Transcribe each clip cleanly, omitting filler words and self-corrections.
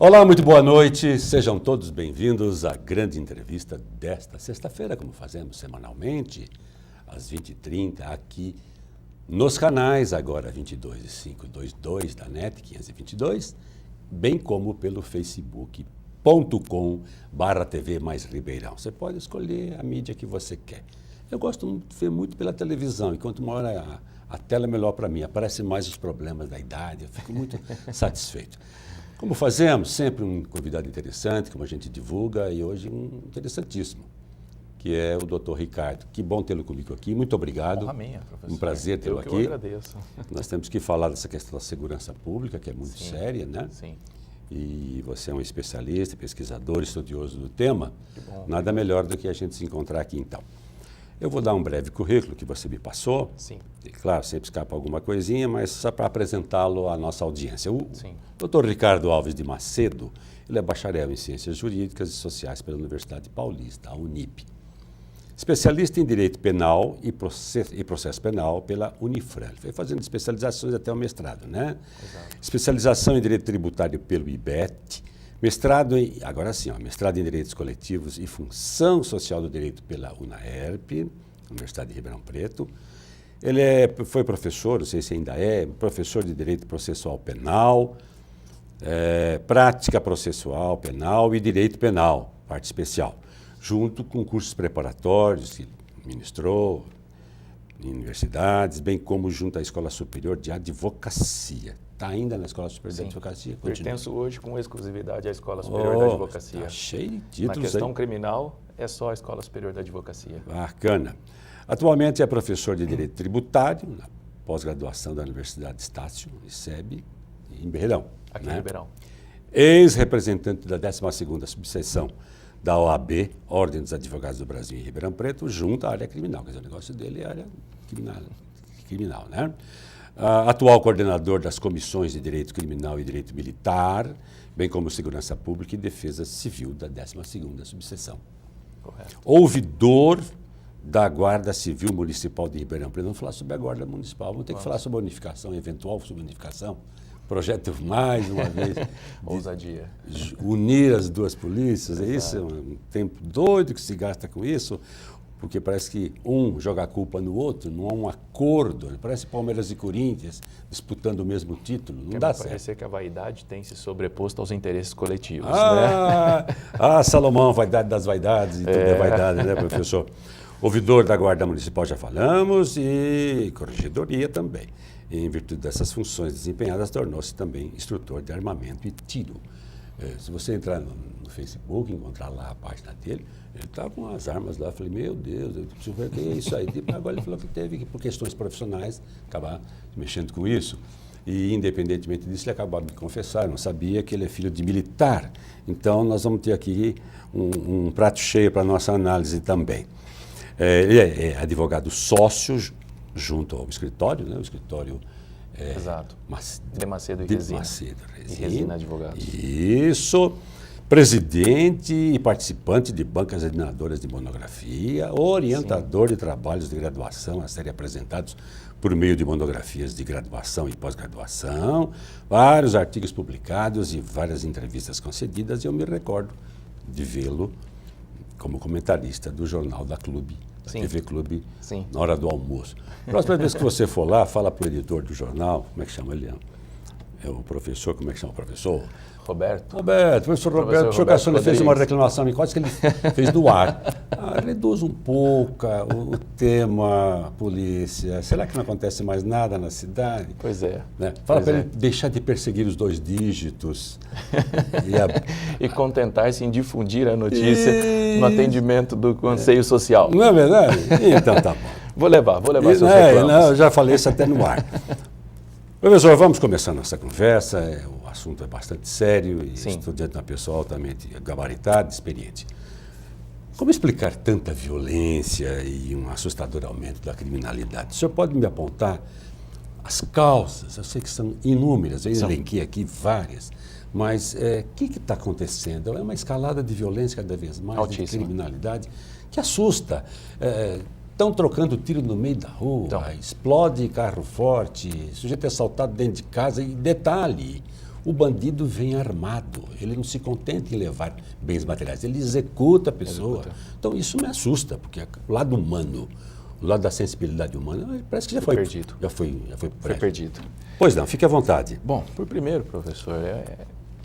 Olá, muito boa noite. Sejam todos bem-vindos à grande entrevista desta sexta-feira, como fazemos semanalmente, às 20h30, aqui nos canais, agora 22 e 522 da NET 522, bem como pelo facebook.com/TV Mais Ribeirão. Você pode escolher a mídia que você quer. Eu gosto de ver muito pela televisão, e quanto maior a tela, melhor para mim. Aparecem mais os problemas da idade, eu fico muito satisfeito. Como fazemos? Sempre um convidado interessante, como a gente divulga, e hoje um interessantíssimo, que é o Dr. Ricardo. Que bom tê-lo comigo aqui, muito obrigado. Honra minha, professor. Um prazer tê-lo aqui. Eu agradeço. Nós temos que falar dessa questão da segurança pública, que é muito séria, né? Sim. E você é um especialista, pesquisador, estudioso do tema. Que bom. Nada melhor do que a gente se encontrar aqui, então. Eu vou dar um breve currículo que você me passou. Sim. E, claro, sempre escapa alguma coisinha, mas só para apresentá-lo à nossa audiência. O Sim. Dr. Ricardo Alves de Macedo, ele é bacharel em Ciências Jurídicas e Sociais pela Universidade Paulista, a Unip. Especialista em Direito Penal e Processo Penal pela Unifran. Ele foi fazendo especializações até o mestrado, né? Exato. Especialização em Direito Tributário pelo IBET. Mestrado mestrado em Direitos Coletivos e Função Social do Direito pela UNAERP, Universidade de Ribeirão Preto. Ele foi professor, não sei se ainda é, professor de Direito Processual Penal, Prática Processual Penal e Direito Penal, parte especial, junto com cursos preparatórios que ministrou em universidades, bem como junto à Escola Superior de Advocacia. Está ainda na Escola Superior de Advocacia? Pertenço hoje com exclusividade à Escola Superior da Advocacia. Está cheio de títulos. Na questão criminal, é só a Escola Superior da Advocacia. Bacana. Atualmente é professor de Direito Tributário, na pós-graduação da Universidade Estácio, ICEB, em Ribeirão. Aqui em Ribeirão. Ex-representante da 12ª subseção da OAB, Ordem dos Advogados do Brasil, em Ribeirão Preto, junto à área criminal. Quer dizer, o negócio dele é a área criminal, né? Atual coordenador das comissões de Direito Criminal e Direito Militar, bem como Segurança Pública e Defesa Civil da 12ª subseção. Correto. Ouvidor da Guarda Civil Municipal de Ribeirão Preto. Vamos falar sobre a Guarda Municipal. Vamos ter que falar sobre a unificação, eventual sobre a unificação. Projeto mais uma vez. Ousadia. Unir as duas polícias, é isso? É um tempo doido que se gasta com isso. Porque parece que um joga a culpa no outro, não há um acordo. Parece Palmeiras e Corinthians disputando o mesmo título, não dá certo. Parece que a vaidade tem se sobreposto aos interesses coletivos, né? Salomão, vaidade das vaidades, e tudo é vaidade, né, professor? Ouvidor da Guarda Municipal já falamos e corregedoria também. Em virtude dessas funções desempenhadas, tornou-se também instrutor de armamento e tiro. Se você entrar no Facebook, encontrar lá a página dele, ele está com as armas lá. Eu falei, meu Deus, eu preciso ver o que é isso aí. Agora ele falou que teve que, por questões profissionais, acabar mexendo com isso. E, independentemente disso, ele acabou de confessar, não sabia que ele é filho de militar. Então, nós vamos ter aqui um prato cheio para a nossa análise também. Ele é advogado sócio junto ao escritório, né? O escritório... Exato. De Macedo e de Resina. Macedo, E Resina Advogados. Isso. Presidente e participante de bancas examinadoras de monografia, orientador de trabalhos de graduação a serem apresentados por meio de monografias de graduação e pós-graduação, vários artigos publicados e várias entrevistas concedidas, e eu me recordo de vê-lo como comentarista do Jornal da Clube, da TV Clube, na hora do almoço. Próxima vez que você for lá, fala para o editor do jornal, como é que chama ele? É o professor, como é que chama o professor? Roberto, professor Roberto, o senhor Cassone fez uma reclamação, quase que ele fez no ar. Reduz um pouco o tema polícia. Será que não acontece mais nada na cidade? Pois é. Né? Fala para ele deixar de perseguir os 2 dígitos. E contentar-se em difundir a notícia no atendimento do Conselho Social. Não é verdade? Então tá bom. Vou levar seus reclamos. Eu já falei isso até no ar. Professor, vamos começar nossa conversa. O assunto é bastante sério e estou diante de uma pessoa altamente gabaritada, experiente. Como explicar tanta violência e um assustador aumento da criminalidade? O senhor pode me apontar as causas? Eu sei que são inúmeras, eu elenquei aqui várias, mas o que está acontecendo? É uma escalada de violência cada vez mais, altíssima, de criminalidade, que assusta. Estão trocando tiro no meio da rua, explode carro forte, sujeito é assaltado dentro de casa. E detalhe, O bandido vem armado, ele não se contenta em levar bens materiais, ele executa a pessoa. Então isso me assusta, porque o lado humano, o lado da sensibilidade humana, parece que já foi perdido. Já foi perdido. Pois não, fique à vontade. Bom, por primeiro, professor,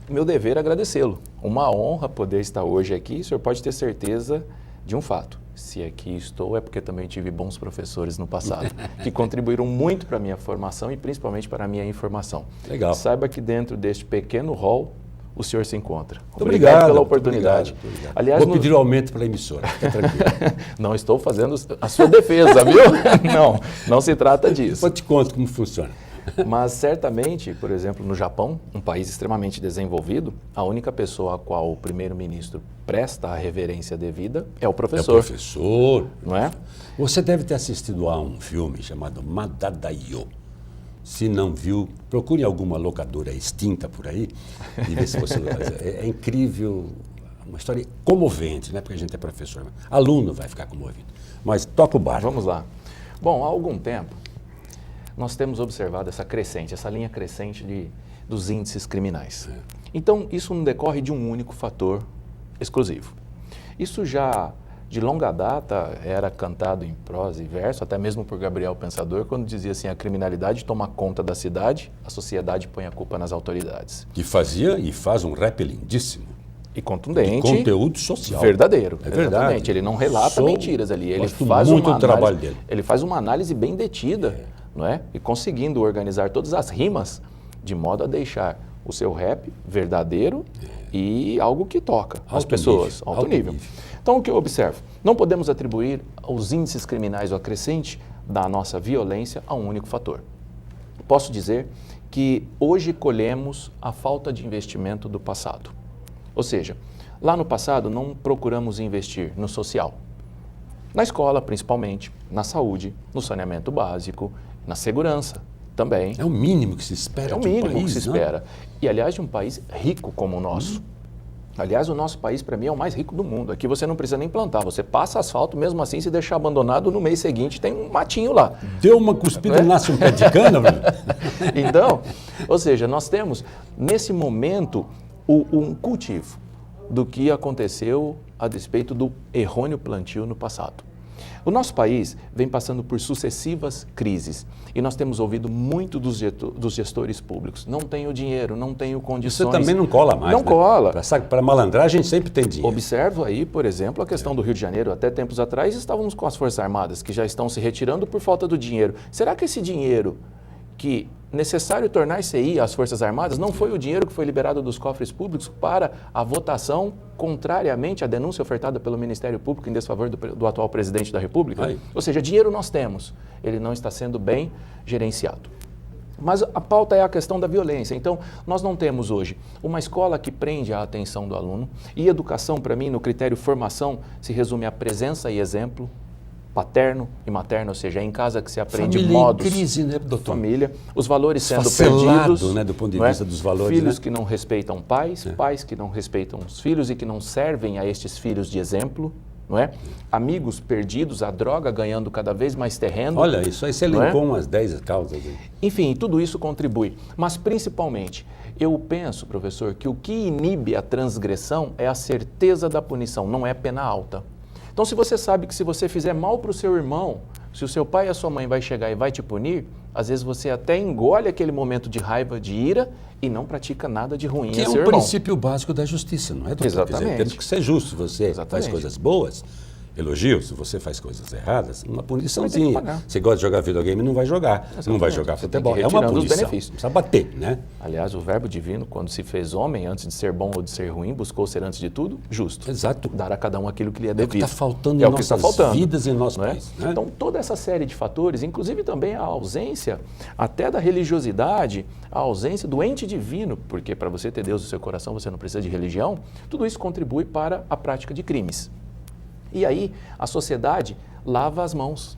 meu dever é agradecê-lo. Uma honra poder estar hoje aqui. O senhor pode ter certeza de um fato. Se aqui estou é porque também tive bons professores no passado, que contribuíram muito para a minha formação e principalmente para a minha informação. Legal. Saiba que dentro deste pequeno hall o senhor se encontra. Muito obrigado pela oportunidade. Muito obrigado. Aliás, vou pedir um aumento para a emissora, fica tranquilo. Não estou fazendo a sua defesa, viu? Não se trata disso. Depois te conto como funciona. Mas certamente, por exemplo, no Japão, um país extremamente desenvolvido, a única pessoa a qual o primeiro-ministro presta a reverência devida é o professor. É o professor. Não é? Você deve ter assistido a um filme chamado Madadaio. Se não viu, procure alguma locadora extinta por aí e vê se você... É incrível, uma história comovente, né? Porque a gente é professor. Aluno vai ficar comovido. Mas toca o barco. Vamos lá. Bom, há algum tempo, nós temos observado essa linha crescente dos índices criminais. Então, isso não decorre de um único fator exclusivo. Isso já, de longa data, era cantado em prosa e verso, até mesmo por Gabriel Pensador, quando dizia assim, a criminalidade toma conta da cidade, a sociedade põe a culpa nas autoridades. Que fazia e faz um rap lindíssimo. E contundente. De conteúdo social. Verdadeiro. É verdade. Exatamente. Ele não relata mentiras ali. Ele faz muito o trabalho dele. Ele faz uma análise bem detida, não é? E conseguindo organizar todas as rimas de modo a deixar o seu rap verdadeiro e algo que toca as pessoas. Alto nível. Então, o que eu observo? Não podemos atribuir os índices criminais ou a crescente da nossa violência a um único fator. Posso dizer que hoje colhemos a falta de investimento do passado. Ou seja, lá no passado não procuramos investir no social. Na escola, principalmente, na saúde, no saneamento básico, na segurança também. É o mínimo que se espera. É o mínimo que se espera. E, aliás, de um país rico como o nosso. Aliás, o nosso país, para mim, é o mais rico do mundo. Aqui você não precisa nem plantar. Você passa asfalto, mesmo assim, se deixar abandonado, no mês seguinte tem um matinho lá. Deu uma cuspida, nasce um pé de cana, velho. Então, ou seja, nós temos, nesse momento, um cultivo do que aconteceu a despeito do errôneo plantio no passado. O nosso país vem passando por sucessivas crises e nós temos ouvido muito dos gestores públicos. Não tenho dinheiro, não tenho condições. Isso também não cola mais. Não cola. Para malandragem sempre tem dinheiro. Observo aí, por exemplo, a questão do Rio de Janeiro. Até tempos atrás estávamos com as Forças Armadas que já estão se retirando por falta do dinheiro. Será que esse dinheiro que necessário tornar CI às Forças Armadas não foi o dinheiro que foi liberado dos cofres públicos para a votação, contrariamente à denúncia ofertada pelo Ministério Público em desfavor do atual presidente da República? Aí. Ou seja, dinheiro nós temos, ele não está sendo bem gerenciado. Mas a pauta é a questão da violência. Então, nós não temos hoje uma escola que prende a atenção do aluno e educação, para mim, no critério formação, se resume a presença e exemplo, paterno e materno, ou seja, é em casa que se aprende família modos em crise, né, doutor? Família, os valores sendo Esfacelado, perdidos, né, do ponto de vista dos valores, filhos né? que não respeitam pais, pais que não respeitam os filhos e que não servem a estes filhos de exemplo, não é? Amigos perdidos, a droga ganhando cada vez mais terreno. Olha, isso aí você elencou umas 10 causas aí. Enfim, tudo isso contribui, mas principalmente eu penso, professor, que o que inibe a transgressão é a certeza da punição, não é pena alta. Então, se você sabe que se você fizer mal para o seu irmão, se o seu pai e a sua mãe vai chegar e vai te punir, às vezes você até engole aquele momento de raiva, de ira e não pratica nada de ruim a seu irmão. Que é o princípio básico da justiça, não é, doutor? Exatamente. Quer dizer, temos que ser justos. Você Exatamente. faz coisas boas, elogios. Se você faz coisas erradas, uma puniçãozinha. pagar. Você gosta de jogar videogame, não vai jogar. Exatamente. Não vai jogar Você tem que futebol. ir É uma retirando os punição. benefícios. Precisa bater, né? Aliás, o verbo divino, quando se fez homem, antes de ser bom ou de ser ruim, buscou ser, antes de tudo, justo. Exato. Dar a cada um aquilo que lhe é É o que devido. está faltando É em o que está nossas faltando, vidas e em nosso não é? país. Né? Então, toda essa série de fatores, inclusive também a ausência até da religiosidade, a ausência do ente divino, porque para você ter Deus no seu coração você não precisa de religião, tudo isso contribui para a prática de crimes. E aí, a sociedade lava as mãos.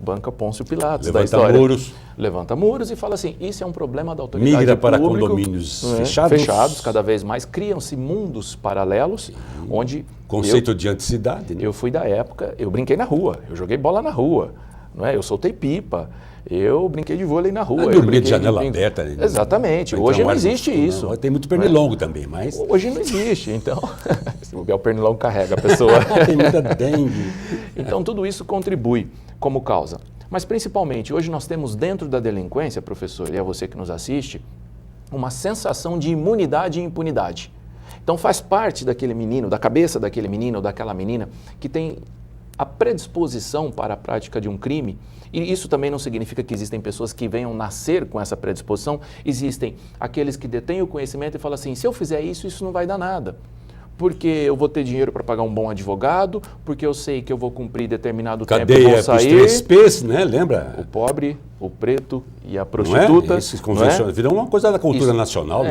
Banca Pôncio Pilatos da história. Muros. Levanta muros e fala assim, isso é um problema da autoridade Migra para pública, condomínios não é? fechados. Fechados cada vez mais. Criam-se mundos paralelos, onde Conceito de anticidade, né? eu fui da época, eu brinquei na rua, eu joguei bola na rua. não é? Eu soltei pipa, eu brinquei de vôlei na rua. Eu dormi de janela aberta. Né? Exatamente. Hoje não existe isso. Não. Tem muito pernilongo também, mas... Hoje não existe, então... Se o pernilongo carrega a pessoa. Tem muita dengue. Então, tudo isso contribui como causa. Mas, principalmente, hoje nós temos dentro da delinquência, professor, e é você que nos assiste, uma sensação de imunidade e impunidade. Então, faz parte daquele menino, da cabeça daquele menino ou daquela menina que tem a predisposição para a prática de um crime, e isso também não significa que existem pessoas que venham nascer com essa predisposição, existem aqueles que detêm o conhecimento e falam assim, se eu fizer isso, isso não vai dar nada. Porque eu vou ter dinheiro para pagar um bom advogado, porque eu sei que eu vou cumprir determinado tempo e vou sair. Cadeia, os 3 P's, né? Lembra? O pobre, o preto e a prostituta. Esses convencionais viram uma coisa da cultura nacional.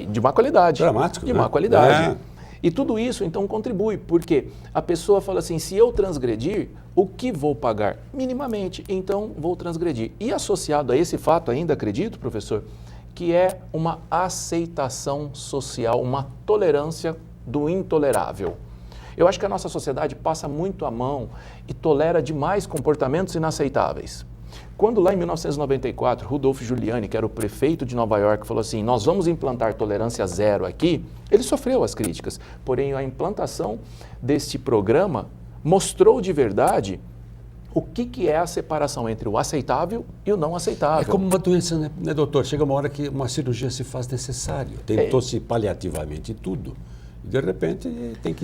De má qualidade. Dramático, de né? má qualidade. E tudo isso, então, contribui, porque a pessoa fala assim, se eu transgredir, o que vou pagar? Minimamente, então vou transgredir. E associado a esse fato ainda, acredito, professor, que é uma aceitação social, uma tolerância do intolerável. Eu acho que a nossa sociedade passa muito a mão e tolera demais comportamentos inaceitáveis. Quando lá em 1994, Rudolph Giuliani, que era o prefeito de Nova York, falou assim, nós vamos implantar tolerância zero aqui, ele sofreu as críticas. Porém, a implantação deste programa mostrou de verdade o que é a separação entre o aceitável e o não aceitável. É como uma doença, né, doutor? Chega uma hora que uma cirurgia se faz necessária. Tentou-se paliativamente tudo. E, de repente, tem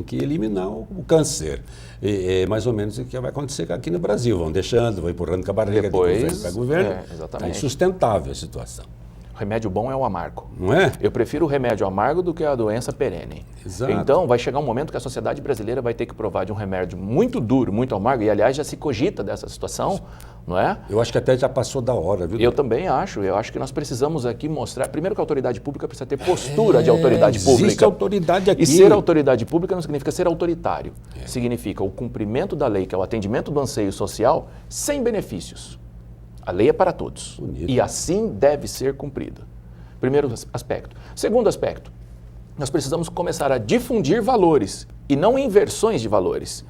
que eliminar o câncer. É mais ou menos o que vai acontecer aqui no Brasil. Vão deixando, vão empurrando com a barriga depois, de governo para governo. Exatamente. É insustentável a situação. O remédio bom é o amargo. Não é? Eu prefiro o remédio amargo do que a doença perene. Exato. Então, vai chegar um momento que a sociedade brasileira vai ter que provar de um remédio muito duro, muito amargo, e aliás já se cogita dessa situação, não é? Eu acho que até já passou da hora, viu? Eu também acho. Eu acho que nós precisamos aqui mostrar, primeiro que a autoridade pública precisa ter postura de autoridade pública. Existe autoridade aqui. E ser autoridade pública não significa ser autoritário. Significa o cumprimento da lei, que é o atendimento do anseio social, sem benefícios. A lei é para todos. Bonito. E assim deve ser cumprida. Primeiro aspecto. Segundo aspecto, nós precisamos começar a difundir valores e não inversões de valores.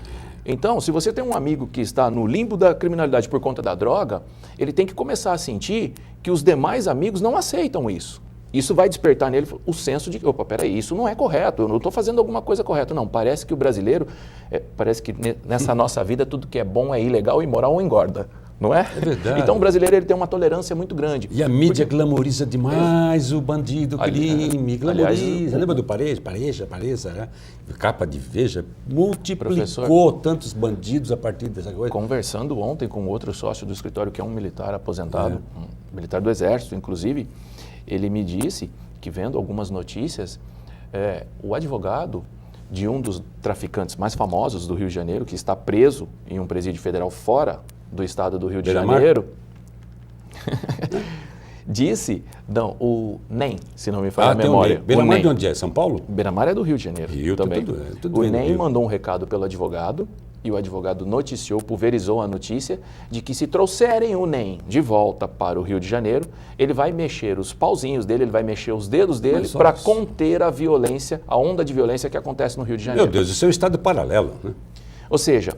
Então, se você tem um amigo que está no limbo da criminalidade por conta da droga, ele tem que começar a sentir que os demais amigos não aceitam isso. Isso vai despertar nele o senso de, opa, peraí, isso não é correto, eu não estou fazendo alguma coisa correta. Não, parece que o brasileiro, parece que nessa nossa vida tudo que é bom é ilegal, imoral ou engorda. Não é? É verdade. Então o brasileiro ele tem uma tolerância muito grande. E a mídia glamoriza demais o bandido, o crime, glamoriza. Aliás, Lembra do Pareja, né? Capa de Veja, multiplicou tantos bandidos a partir dessa coisa. Conversando ontem com outro sócio do escritório, que é um militar aposentado, um militar do Exército, inclusive, ele me disse que, vendo algumas notícias, o advogado de um dos traficantes mais famosos do Rio de Janeiro, que está preso em um presídio federal fora do estado do Rio de Janeiro, disse, não, o NEM, se não me falha a memória. Beira-Mar de onde é? São Paulo? Beira-Mar é do Rio de Janeiro. Rio, também. Tudo o NEM mandou um recado pelo advogado, e o advogado noticiou, pulverizou a notícia de que se trouxerem o NEM de volta para o Rio de Janeiro, ele vai mexer os pauzinhos dele, ele vai mexer os dedos dele para conter a violência, a onda de violência que acontece no Rio de Janeiro. Meu Deus, isso é um estado paralelo, né? Ou seja,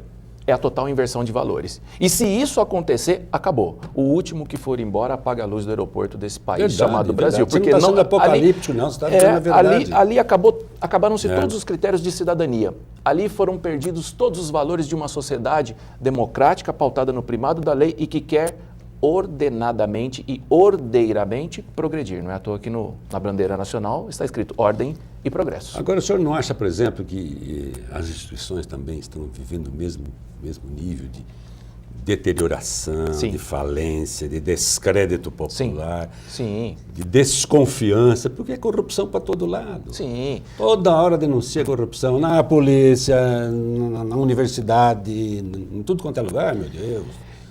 é a total inversão de valores. E se isso acontecer, acabou. O último que for embora apaga a luz do aeroporto desse país chamado Brasil. Porque não está sendo apocalíptico, não, você está dizendo a verdade. Ali acabaram-se todos os critérios de cidadania. Ali foram perdidos todos os valores de uma sociedade democrática, pautada no primado da lei e que quer ordenadamente e ordeiramente progredir. Não é à toa que na bandeira nacional está escrito ordem e progresso. Agora, o senhor não acha, por exemplo, que as instituições também estão vivendo o mesmo nível de deterioração, de falência, de descrédito popular, de desconfiança, porque é corrupção para todo lado. Sim. Toda hora denuncia corrupção, na polícia, na universidade, em tudo quanto é lugar, meu Deus.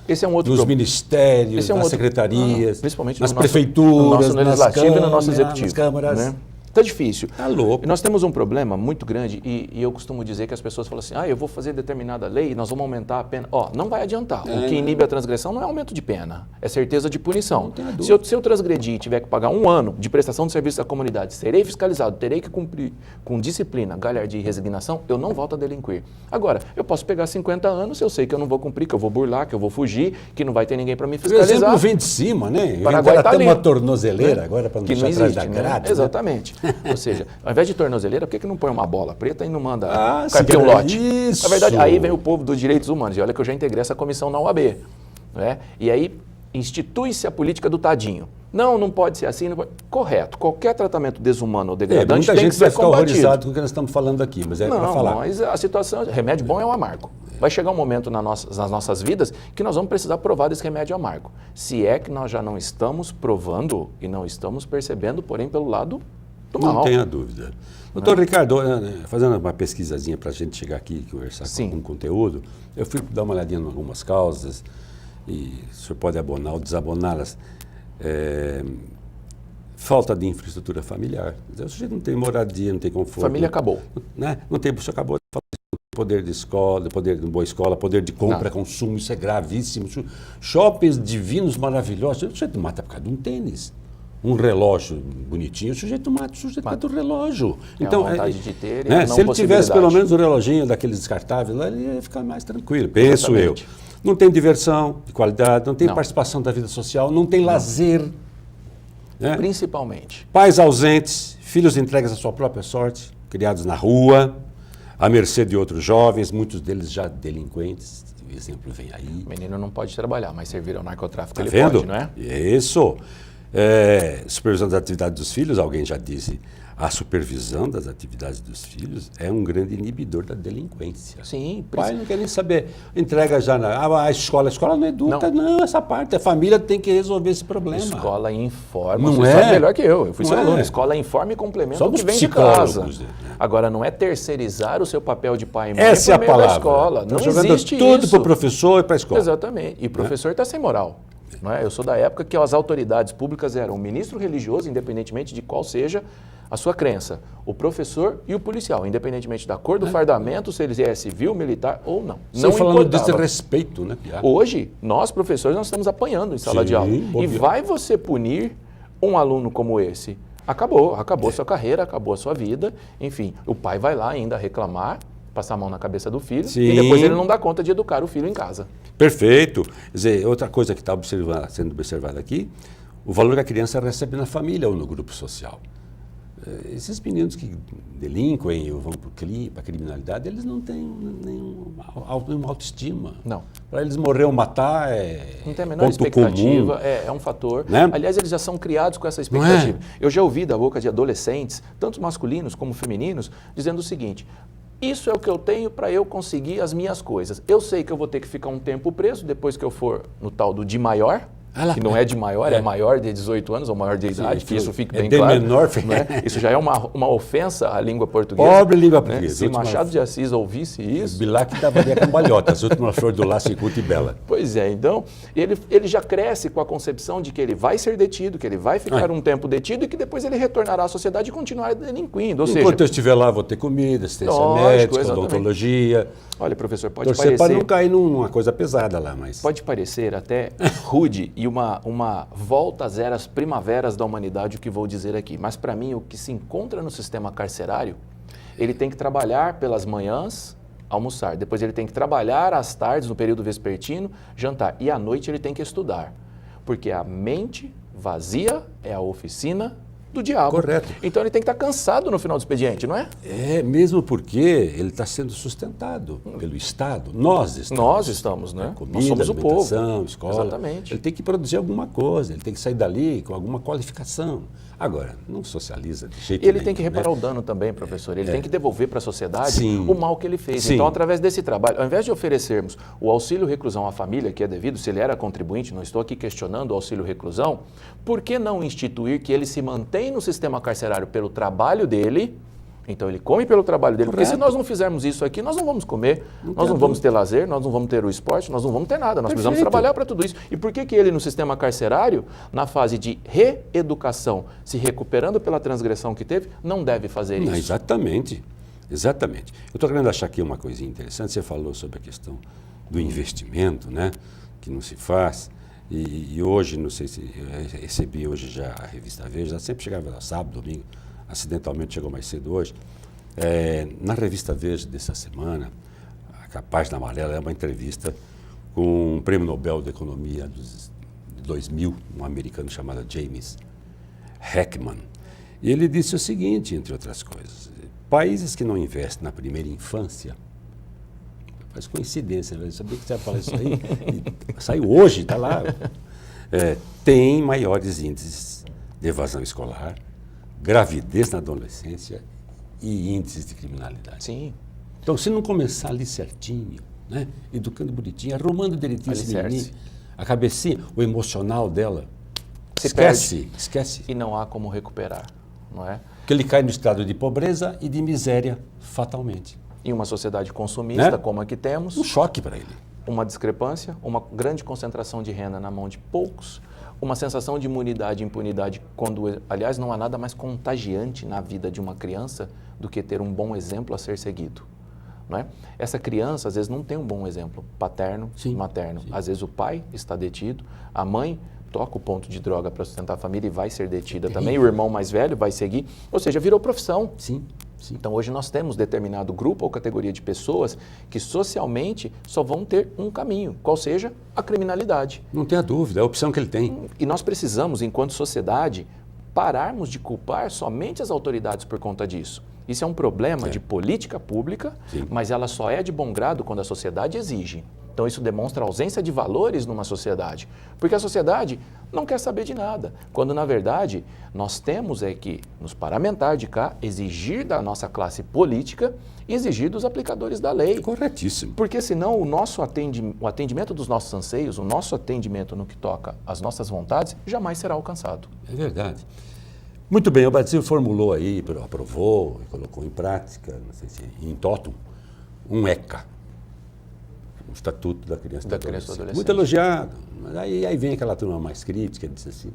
Esse é um outro nos ministérios, nas secretarias, principalmente nas prefeituras, no nosso legislativo e no nosso executivo. Nas câmaras. Né? Tá difícil. Tá louco. E nós temos um problema muito grande e eu costumo dizer que as pessoas falam assim, eu vou fazer determinada lei e nós vamos aumentar a pena. Não vai adiantar. O que inibe a transgressão não é aumento de pena, é certeza de punição. Se eu transgredir e tiver que pagar 1 ano de prestação de serviço à comunidade, serei fiscalizado, terei que cumprir com disciplina, galhardia e resignação, eu não volto a delinquir. Agora, eu posso pegar 50 anos, eu sei que eu não vou cumprir, que eu vou burlar, que eu vou fugir, que não vai ter ninguém para me fiscalizar. O exemplo vem de cima, né? Paraguai Agora tá tem ali, uma tornozeleira agora para não que deixar não atrás existe, da grade. né? Exatamente. Ou seja, ao invés de tornozeleira, por que não põe uma bola preta e não manda carpir um lote? Isso. Na verdade, aí vem o povo dos direitos humanos. E olha que eu já integrei essa comissão na OAB. Né? E aí institui-se a política do tadinho. Não pode ser assim. Não pode... Correto. Qualquer tratamento desumano ou degradante muita tem gente que vai ser ficar combatido. horrorizado com o que nós estamos falando aqui, mas é para falar. Mas a situação, remédio bom é um amargo. Vai chegar um momento nas nossas vidas que nós vamos precisar provar desse remédio amargo. Se é que nós já não estamos provando e não estamos percebendo, porém, pelo lado do mal. Não tenha dúvida. Doutor Ricardo, fazendo uma pesquisazinha para a gente chegar aqui e conversar com conteúdo, eu fui dar uma olhadinha em algumas causas e o senhor pode abonar ou desaboná-las. Falta de infraestrutura familiar. O sujeito não tem moradia, não tem conforto. Família acabou. Né? Não tem, você acabou de falar, poder de escola, poder de boa escola, poder de compra, consumo, isso é gravíssimo. Shoppings divinos, maravilhosos. O sujeito mata por causa de um tênis. Um relógio bonitinho, o sujeito mata por causa do relógio. Então, a vontade de ter né, se ele tivesse pelo menos um reloginho daqueles descartáveis lá, ele ia ficar mais tranquilo, penso eu. Não tem diversão de qualidade, não tem participação da vida social, não tem lazer. Né? Principalmente. Pais ausentes, filhos entregues à sua própria sorte, criados na rua, à mercê de outros jovens, muitos deles já delinquentes. O exemplo vem aí. O menino não pode trabalhar, mas servir ao narcotráfico ele vendo? pode, não é? Isso. Supervisão das atividades dos filhos, alguém já disse, a supervisão das atividades dos filhos é um grande inibidor da delinquência. Sim. O pai não quer nem saber, entrega já a escola não educa, não, essa parte, a família tem que resolver esse problema. Escola informa, não você é? sabe melhor que eu fui seu aluno, É. escola informa e complementa Somos o que vem de casa. né? Agora, não é terceirizar o seu papel de pai e mãe Essa é a por meio da palavra. escola. Estão Não jogando existe tudo isso. para o professor e para a escola. Exatamente. E o professor está sem moral. Não é? Eu sou da época que as autoridades públicas eram o ministro religioso, independentemente de qual seja a sua crença, o professor e o policial, independentemente da cor do fardamento, se ele é civil, militar ou não. Não falando desse respeito, né, Piá? Hoje, nós, professores, nós estamos apanhando em sala de aula. E vai você punir um aluno como esse? Acabou sua carreira, acabou a sua vida. Enfim, o pai vai lá ainda reclamar, passar a mão na cabeça do filho e depois ele não dá conta de educar o filho em casa. Perfeito. Quer dizer, outra coisa que está sendo observada aqui, o valor que a criança recebe na família ou no grupo social. Esses meninos que delinquem ou vão para a criminalidade, eles não têm nenhuma autoestima. Não. Para eles morrer ou matar não tem a menor ponto expectativa, comum. é um fator. Né? Aliás, eles já são criados com essa expectativa. Eu já ouvi da boca de adolescentes, tanto masculinos como femininos, dizendo o seguinte: isso é o que eu tenho para eu conseguir as minhas coisas. Eu sei que eu vou ter que ficar um tempo preso depois que eu for no tal do de maior, que não é de maior, é maior de 18 anos ou maior de idade, que isso fique bem claro. Menor, né? Isso já é uma ofensa à língua portuguesa. Pobre língua né? portuguesa. Se Machado de Assis ouvisse isso... Bilac daria cambalhotas, última flor do laço culta e bela. Pois é, então, ele já cresce com a concepção de que ele vai ser detido, que ele vai ficar um tempo detido e que depois ele retornará à sociedade e continuará delinquindo. Ou Enquanto eu estiver lá, vou ter comida, assistência médica, odontologia. Olha, professor, pode torcer parecer... para não cair numa coisa pesada lá, mas... Pode parecer até rude e uma volta às eras primaveras da humanidade o que vou dizer aqui. Mas, para mim, o que se encontra no sistema carcerário, ele tem que trabalhar pelas manhãs, almoçar. Depois ele tem que trabalhar às tardes, no período vespertino, jantar. E à noite ele tem que estudar. Porque a mente vazia é a oficina do diabo. Correto. Então ele tem que estar cansado no final do expediente, não é? Mesmo porque ele está sendo sustentado pelo Estado. Nós estamos, né? Comida, nós somos o povo. Escola. Exatamente. Ele tem que produzir alguma coisa, ele tem que sair dali com alguma qualificação. Agora, não socializa de jeito nenhum. Ele tem que reparar o dano também, professor. Ele tem que devolver para a sociedade Sim. o mal que ele fez. Sim. Então, através desse trabalho, ao invés de oferecermos o auxílio reclusão à família, que é devido, se ele era contribuinte, não estou aqui questionando o auxílio reclusão, por que não instituir que ele se mantém no sistema carcerário pelo trabalho dele, Então ele come pelo trabalho dele, porque se Correto. nós não fizermos isso aqui, nós não vamos comer, nós não tem vamos dúvida. ter lazer, nós não vamos ter o esporte, nós não vamos ter nada, nós precisamos Perfeito. trabalhar para tudo isso. E por que ele no sistema carcerário, na fase de reeducação, se recuperando pela transgressão que teve, não deve fazer Não, isso? exatamente. Exatamente. Eu estou querendo achar aqui uma coisinha interessante. Você falou sobre a questão do investimento, né? Que não se faz. E hoje, não sei se eu recebi hoje já a revista Veja, sempre chegava sábado, domingo, acidentalmente chegou mais cedo hoje. Na revista Veja dessa semana, a página amarela é uma entrevista com um prêmio Nobel de Economia de 2000, um americano chamado James Heckman. E ele disse o seguinte, entre outras coisas: países que não investem na primeira infância, faz coincidência, eu sabia que você ia falar isso aí, e saiu hoje, está lá, tem maiores índices de evasão escolar, gravidez na adolescência e índices de criminalidade. Sim. Então, se não começar ali certinho, né, educando bonitinho, arrumando direitinho esse Alicerce. menino, a cabecinha, o emocional dela, Se esquece. E não há como recuperar, não é? Porque ele cai no estado de pobreza e de miséria fatalmente. Em uma sociedade consumista, Né? como a que temos, Um choque para ele. uma discrepância, uma grande concentração de renda na mão de poucos, uma sensação de imunidade e impunidade, quando, aliás, não há nada mais contagiante na vida de uma criança do que ter um bom exemplo a ser seguido. Não é? Essa criança, às vezes, não tem um bom exemplo paterno, Sim, materno. sim. Às vezes o pai está detido, a mãe toca o ponto de droga para sustentar a família e vai ser detida também, o irmão mais velho vai seguir, ou seja, virou profissão. Sim, sim. Então, hoje nós temos determinado grupo ou categoria de pessoas que socialmente só vão ter um caminho, qual seja a criminalidade. Não tenha dúvida, é a opção que ele tem. E nós precisamos, enquanto sociedade, pararmos de culpar somente as autoridades por conta disso. Isso é um problema de política pública, Sim. mas ela só é de bom grado quando a sociedade exige. Então, isso demonstra a ausência de valores numa sociedade, porque a sociedade não quer saber de nada, quando, na verdade, nós temos que nos paramentar de cá, exigir da nossa classe política e exigir dos aplicadores da lei. Corretíssimo. Porque senão o atendimento dos nossos anseios, o nosso atendimento no que toca às nossas vontades, jamais será alcançado. É verdade. Muito bem, o Brasil formulou aí, aprovou e colocou em prática, não sei se em totum, um ECA, um Estatuto da Criança e do Adolescente. Muito elogiado, mas aí vem aquela turma mais crítica, diz assim,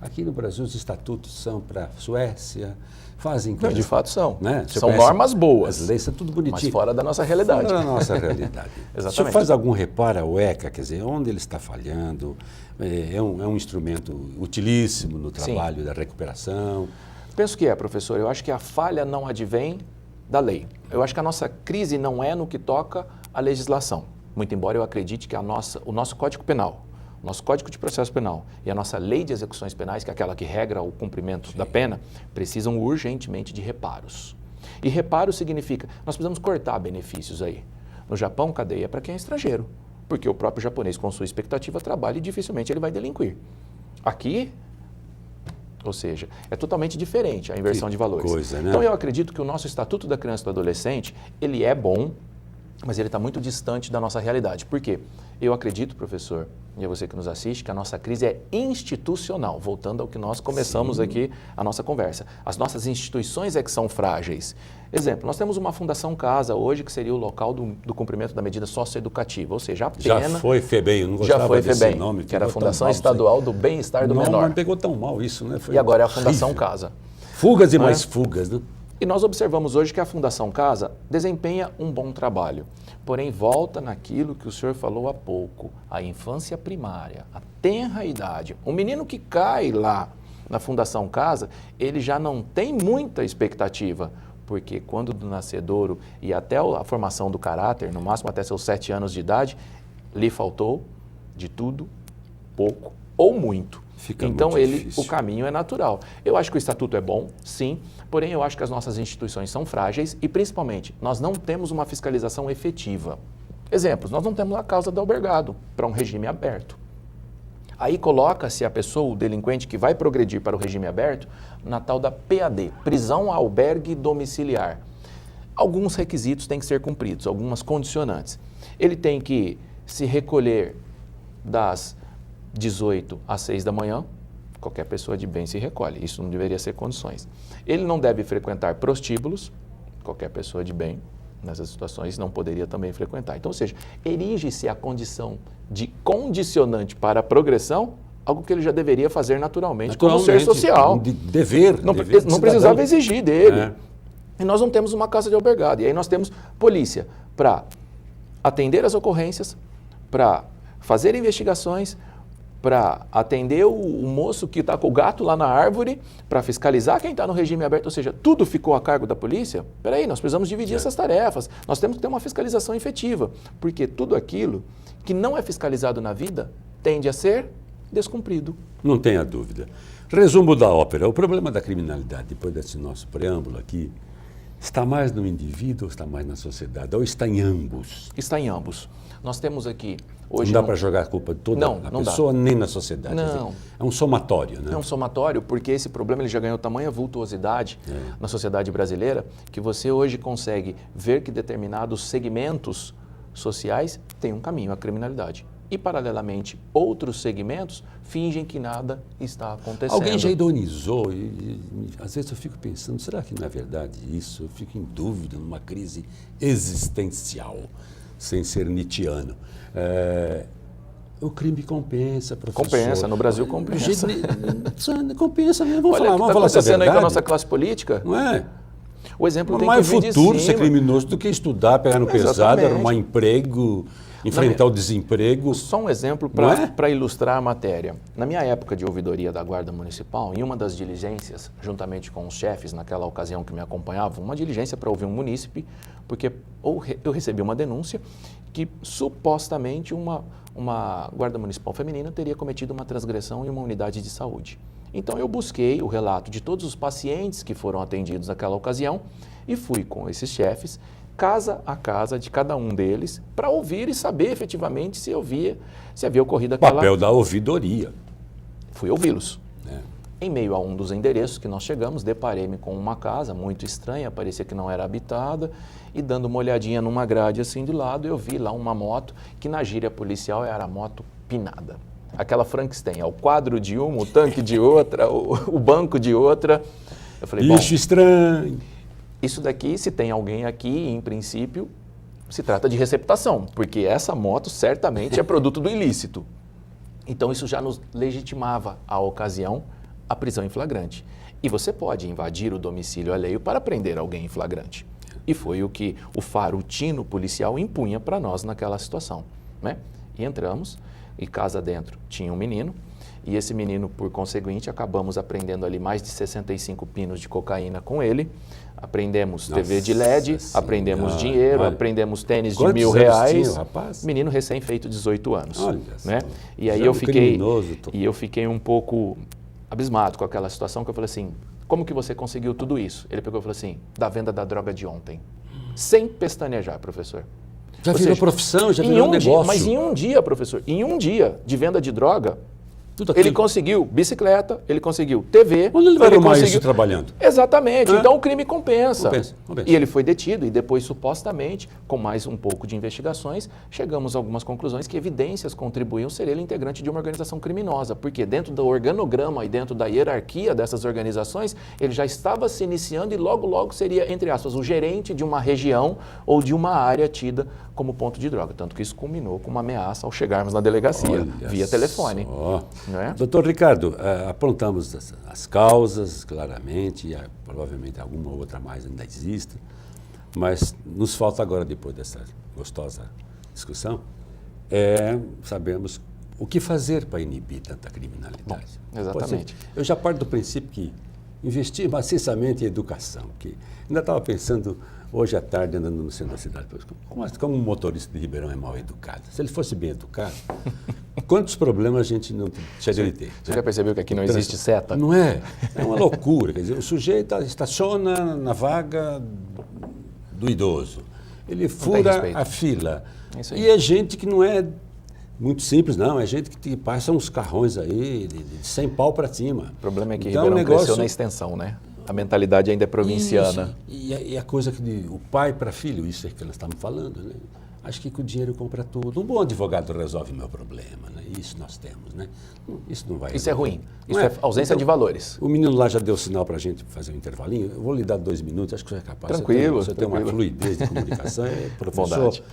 aqui no Brasil os estatutos são para a Suécia, fazem coisas... De fato são. Né? Você São conhece, normas boas. as leis são tudo bonitinho. Mas fora da nossa realidade. Fora da nossa realidade. Exatamente. O senhor faz algum reparo ao ECA, quer dizer, onde ele está falhando? É um instrumento utilíssimo no trabalho da recuperação. Penso que professor. Eu acho que a falha não advém da lei. Eu acho que a nossa crise não é no que toca à legislação. Muito embora eu acredite que o nosso Código Penal, o nosso Código de Processo Penal e a nossa Lei de Execuções Penais, que é aquela que regra o cumprimento da pena, precisam urgentemente de reparos. E reparo significa, nós precisamos cortar benefícios aí. No Japão, cadeia para quem é estrangeiro, porque o próprio japonês, com sua expectativa, trabalha e dificilmente ele vai delinquir. Aqui, ou seja, é totalmente diferente a inversão de valores. Coisa, né? Então, eu acredito que o nosso Estatuto da Criança e do Adolescente, ele é bom, mas ele está muito distante da nossa realidade. Por quê? Eu acredito, professor, e é você que nos assiste, que a nossa crise é institucional, voltando ao que nós começamos aqui a nossa conversa. As nossas instituições é que são frágeis. Exemplo, nós temos uma Fundação Casa hoje, que seria o local do cumprimento da medida socioeducativa, ou seja, a pena... Já foi FEBEM, eu não gostava já foi desse FEBEM, nome. que era a pegou tão Fundação mal isso aí. Estadual do Bem-Estar do Menor. Não pegou tão mal isso, né? Foi E agora é a Fundação horrível. Casa. Fugas e mais fugas, né? E nós observamos hoje que a Fundação Casa desempenha um bom trabalho, porém volta naquilo que o senhor falou há pouco, a infância primária, a tenra idade. Um menino que cai lá na Fundação Casa, ele já não tem muita expectativa, porque quando do nascedouro e até a formação do caráter, no máximo até seus 7 anos de idade, lhe faltou de tudo, pouco ou muito. Fica Então, muito difícil. o caminho é natural. Eu acho que o Estatuto é bom, sim, porém eu acho que as nossas instituições são frágeis e, principalmente, nós não temos uma fiscalização efetiva. Exemplos, nós não temos a causa do albergado para um regime aberto. Aí coloca-se a pessoa, o delinquente que vai progredir para o regime aberto, na tal da PAD, prisão albergue domiciliar. Alguns requisitos têm que ser cumpridos, algumas condicionantes. Ele tem que se recolher das 18 às 6 da manhã, qualquer pessoa de bem se recolhe. Isso não deveria ser condições. Ele não deve frequentar prostíbulos, qualquer pessoa de bem, nessas situações, não poderia também frequentar. Então, ou seja, erige-se a condição de condicionante para a progressão, algo que ele já deveria fazer naturalmente como ser social. De dever. Não precisava exigir dele. E nós não temos uma casa de albergado. E aí nós temos polícia para atender as ocorrências, para fazer investigações, para atender o moço que está com o gato lá na árvore, para fiscalizar quem está no regime aberto, ou seja, tudo ficou a cargo da polícia. Espera aí, nós precisamos dividir essas tarefas, nós temos que ter uma fiscalização efetiva, porque tudo aquilo que não é fiscalizado na vida tende a ser descumprido. Não tenha dúvida. Resumo da ópera, o problema da criminalidade, depois desse nosso preâmbulo aqui, está mais no indivíduo ou está mais na sociedade? Ou está em ambos? Está em ambos. Nós temos aqui... Hoje não dá para jogar a culpa toda na pessoa, nem na sociedade. Não. É um somatório, né? É um somatório, porque esse problema ele já ganhou tamanha vultuosidade na sociedade brasileira, que você hoje consegue ver que determinados segmentos sociais têm um caminho, a criminalidade. E, paralelamente, outros segmentos fingem que nada está acontecendo. Alguém já ironizou e às vezes eu fico pensando, será que não é verdade isso? Eu fico em dúvida, numa crise existencial, sem ser nietzschiano. O crime compensa, professor. Compensa, no Brasil compensa. Compensa mesmo, vamos Olha, falar, o que está acontecendo aí com a nossa classe política? Não é? O exemplo tem mais que vir de futuro cima. ser criminoso do que estudar, pegar no pesado, arrumar emprego, enfrentar o desemprego. Só um exemplo para ilustrar a matéria. Na minha época de ouvidoria da Guarda Municipal, em uma das diligências, juntamente com os chefes naquela ocasião que me acompanhavam, uma diligência para ouvir um munícipe, porque eu recebi uma denúncia que supostamente uma Guarda Municipal feminina teria cometido uma transgressão em uma unidade de saúde. Então eu busquei o relato de todos os pacientes que foram atendidos naquela ocasião e fui com esses chefes, casa a casa de cada um deles, para ouvir e saber efetivamente se havia ocorrido aquela... Papel da ouvidoria. Fui ouvi-los. Em meio a um dos endereços que nós chegamos, deparei-me com uma casa muito estranha, parecia que não era habitada, e dando uma olhadinha numa grade assim de lado, eu vi lá uma moto, que na gíria policial era a moto pinada. Aquela Frankenstein, o quadro de uma, o tanque de outra, o banco de outra. Eu falei, bicho estranho. Isso daqui, se tem alguém aqui, em princípio, se trata de receptação, porque essa moto certamente é produto do ilícito. Então isso já nos legitimava a ocasião, a prisão em flagrante. E você pode invadir o domicílio alheio para prender alguém em flagrante. E foi o que o faro tino policial impunha para nós naquela situação, né? E entramos, e casa dentro tinha um menino, e esse menino, por conseguinte, acabamos apreendendo ali mais de 65 pinos de cocaína com ele. Apreendemos TV de LED, apreendemos dinheiro, apreendemos tênis de R$1.000. Tinha, rapaz? Menino recém-feito, 18 anos. Olha, né? E aí eu fiquei um pouco abismado com aquela situação, que eu falei assim, como que você conseguiu tudo isso? Ele pegou e falou assim, da venda da droga de ontem. Sem pestanejar, professor. Já virou profissão, já virou negócio. Mas em um dia, professor, em um dia de venda de droga, ele conseguiu bicicleta, ele conseguiu TV. Onde ele vai arrumar isso trabalhando? Exatamente. Então o crime compensa. Compensa. E ele foi detido e depois, supostamente, com mais um pouco de investigações, chegamos a algumas conclusões que evidências contribuíam ser ele integrante de uma organização criminosa. Porque dentro do organograma e dentro da hierarquia dessas organizações, ele já estava se iniciando e logo, logo seria, entre aspas, o gerente de uma região ou de uma área tida como ponto de droga. Tanto que isso culminou com uma ameaça ao chegarmos na delegacia, via telefone. Não é? Doutor Ricardo, apontamos as causas, claramente, e provavelmente alguma outra mais ainda existe, mas nos falta agora, depois dessa gostosa discussão, sabermos o que fazer para inibir tanta criminalidade. Bom, exatamente. Eu já parto do princípio que investir maciçamente em educação, que ainda estava pensando hoje à tarde andando no centro da cidade, como um motorista de Ribeirão é mal educado. Se ele fosse bem educado, quantos problemas a gente não chegaria a ter? Você já percebeu que aqui não existe seta? Não é? É uma loucura. Quer dizer, o sujeito estaciona na vaga do idoso. Ele fura a fila. E é gente que não é muito simples, não. É gente que passa uns carrões aí de 100 pau para cima. O problema é que Ribeirão cresceu na extensão, né? A mentalidade ainda é provinciana. Isso. E a coisa que o pai para filho, isso é que nós estamos falando, né? Acho que com o dinheiro compra tudo. Um bom advogado resolve meu problema, né? Isso nós temos, né? Isso não vai... Isso é ruim. Não Isso é ausência de valores. O menino lá já deu sinal para a gente fazer um intervalinho. Eu vou lhe dar 2 minutos, acho que você é capaz. Tranquilo. Você tem uma fluidez de comunicação, é professor. Bondade.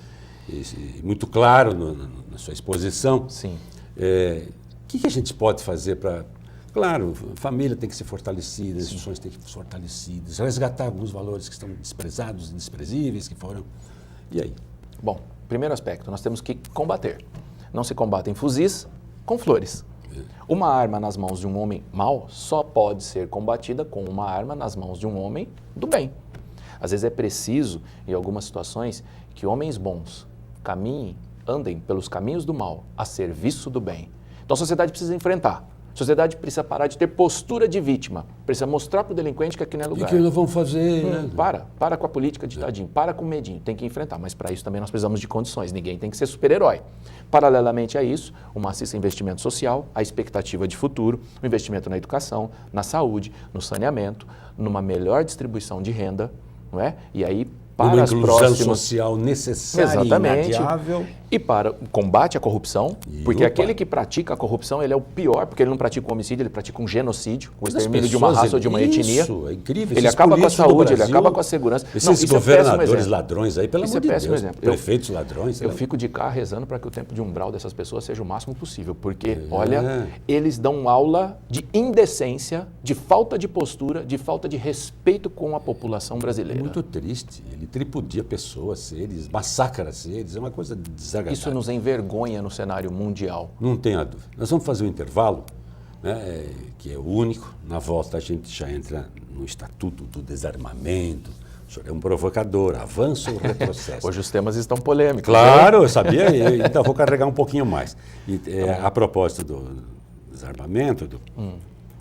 E muito claro na sua exposição. Sim. O que a gente pode fazer para... Claro, a família tem que ser fortalecida, as instituições têm que ser fortalecidas, resgatar alguns valores que estão desprezados, desprezíveis, que foram... E aí? Bom, primeiro aspecto, nós temos que combater. Não se combatem fuzis com flores. Uma arma nas mãos de um homem mau só pode ser combatida com uma arma nas mãos de um homem do bem. Às vezes é preciso, em algumas situações, que homens bons caminhem, andem pelos caminhos do mal, a serviço do bem. Então a sociedade precisa enfrentar. A sociedade precisa parar de ter postura de vítima. Precisa mostrar para o delinquente que aqui não é lugar. E o que nós vamos fazer? Né? Para com a política de tadinho, para com o medinho. Tem que enfrentar, mas para isso também nós precisamos de condições. Ninguém tem que ser super-herói. Paralelamente a isso, o maciço investimento social, a expectativa de futuro, o investimento na educação, na saúde, no saneamento, numa melhor distribuição de renda, não é? E aí, para uma as inclusão próximas... social necessária Exatamente. e inadiável. E para o combate à corrupção, porque opa. aquele que pratica a corrupção, ele é o pior, porque ele não pratica um homicídio, ele pratica um genocídio, o Mas extermínio as de uma pessoas, raça ou de uma etnia. Isso, é incrível. Ele Esses acaba com a políticos do saúde, ele Brasil, acaba com a segurança. Esses Não, isso governadores é péssimo exemplo. ladrões aí, pelo Isso amor é de péssimo Deus. exemplo. Prefeitos ladrões. Eu fico de cá rezando para que o tempo de umbral dessas pessoas seja o máximo possível, porque, olha, eles dão aula de indecência, de falta de postura, de falta de respeito com a população brasileira. Muito triste. Ele tripudia pessoas, seres, massacra seres, é uma coisa desagradável. Isso nos envergonha no cenário mundial. Não tenha dúvida. Nós vamos fazer um intervalo, né, que é o único. Na volta a gente já entra no Estatuto do Desarmamento. O senhor é um provocador, avança ou retrocesso? Hoje os temas estão polêmicos. Claro, eu sabia, então vou carregar um pouquinho mais. A propósito do desarmamento,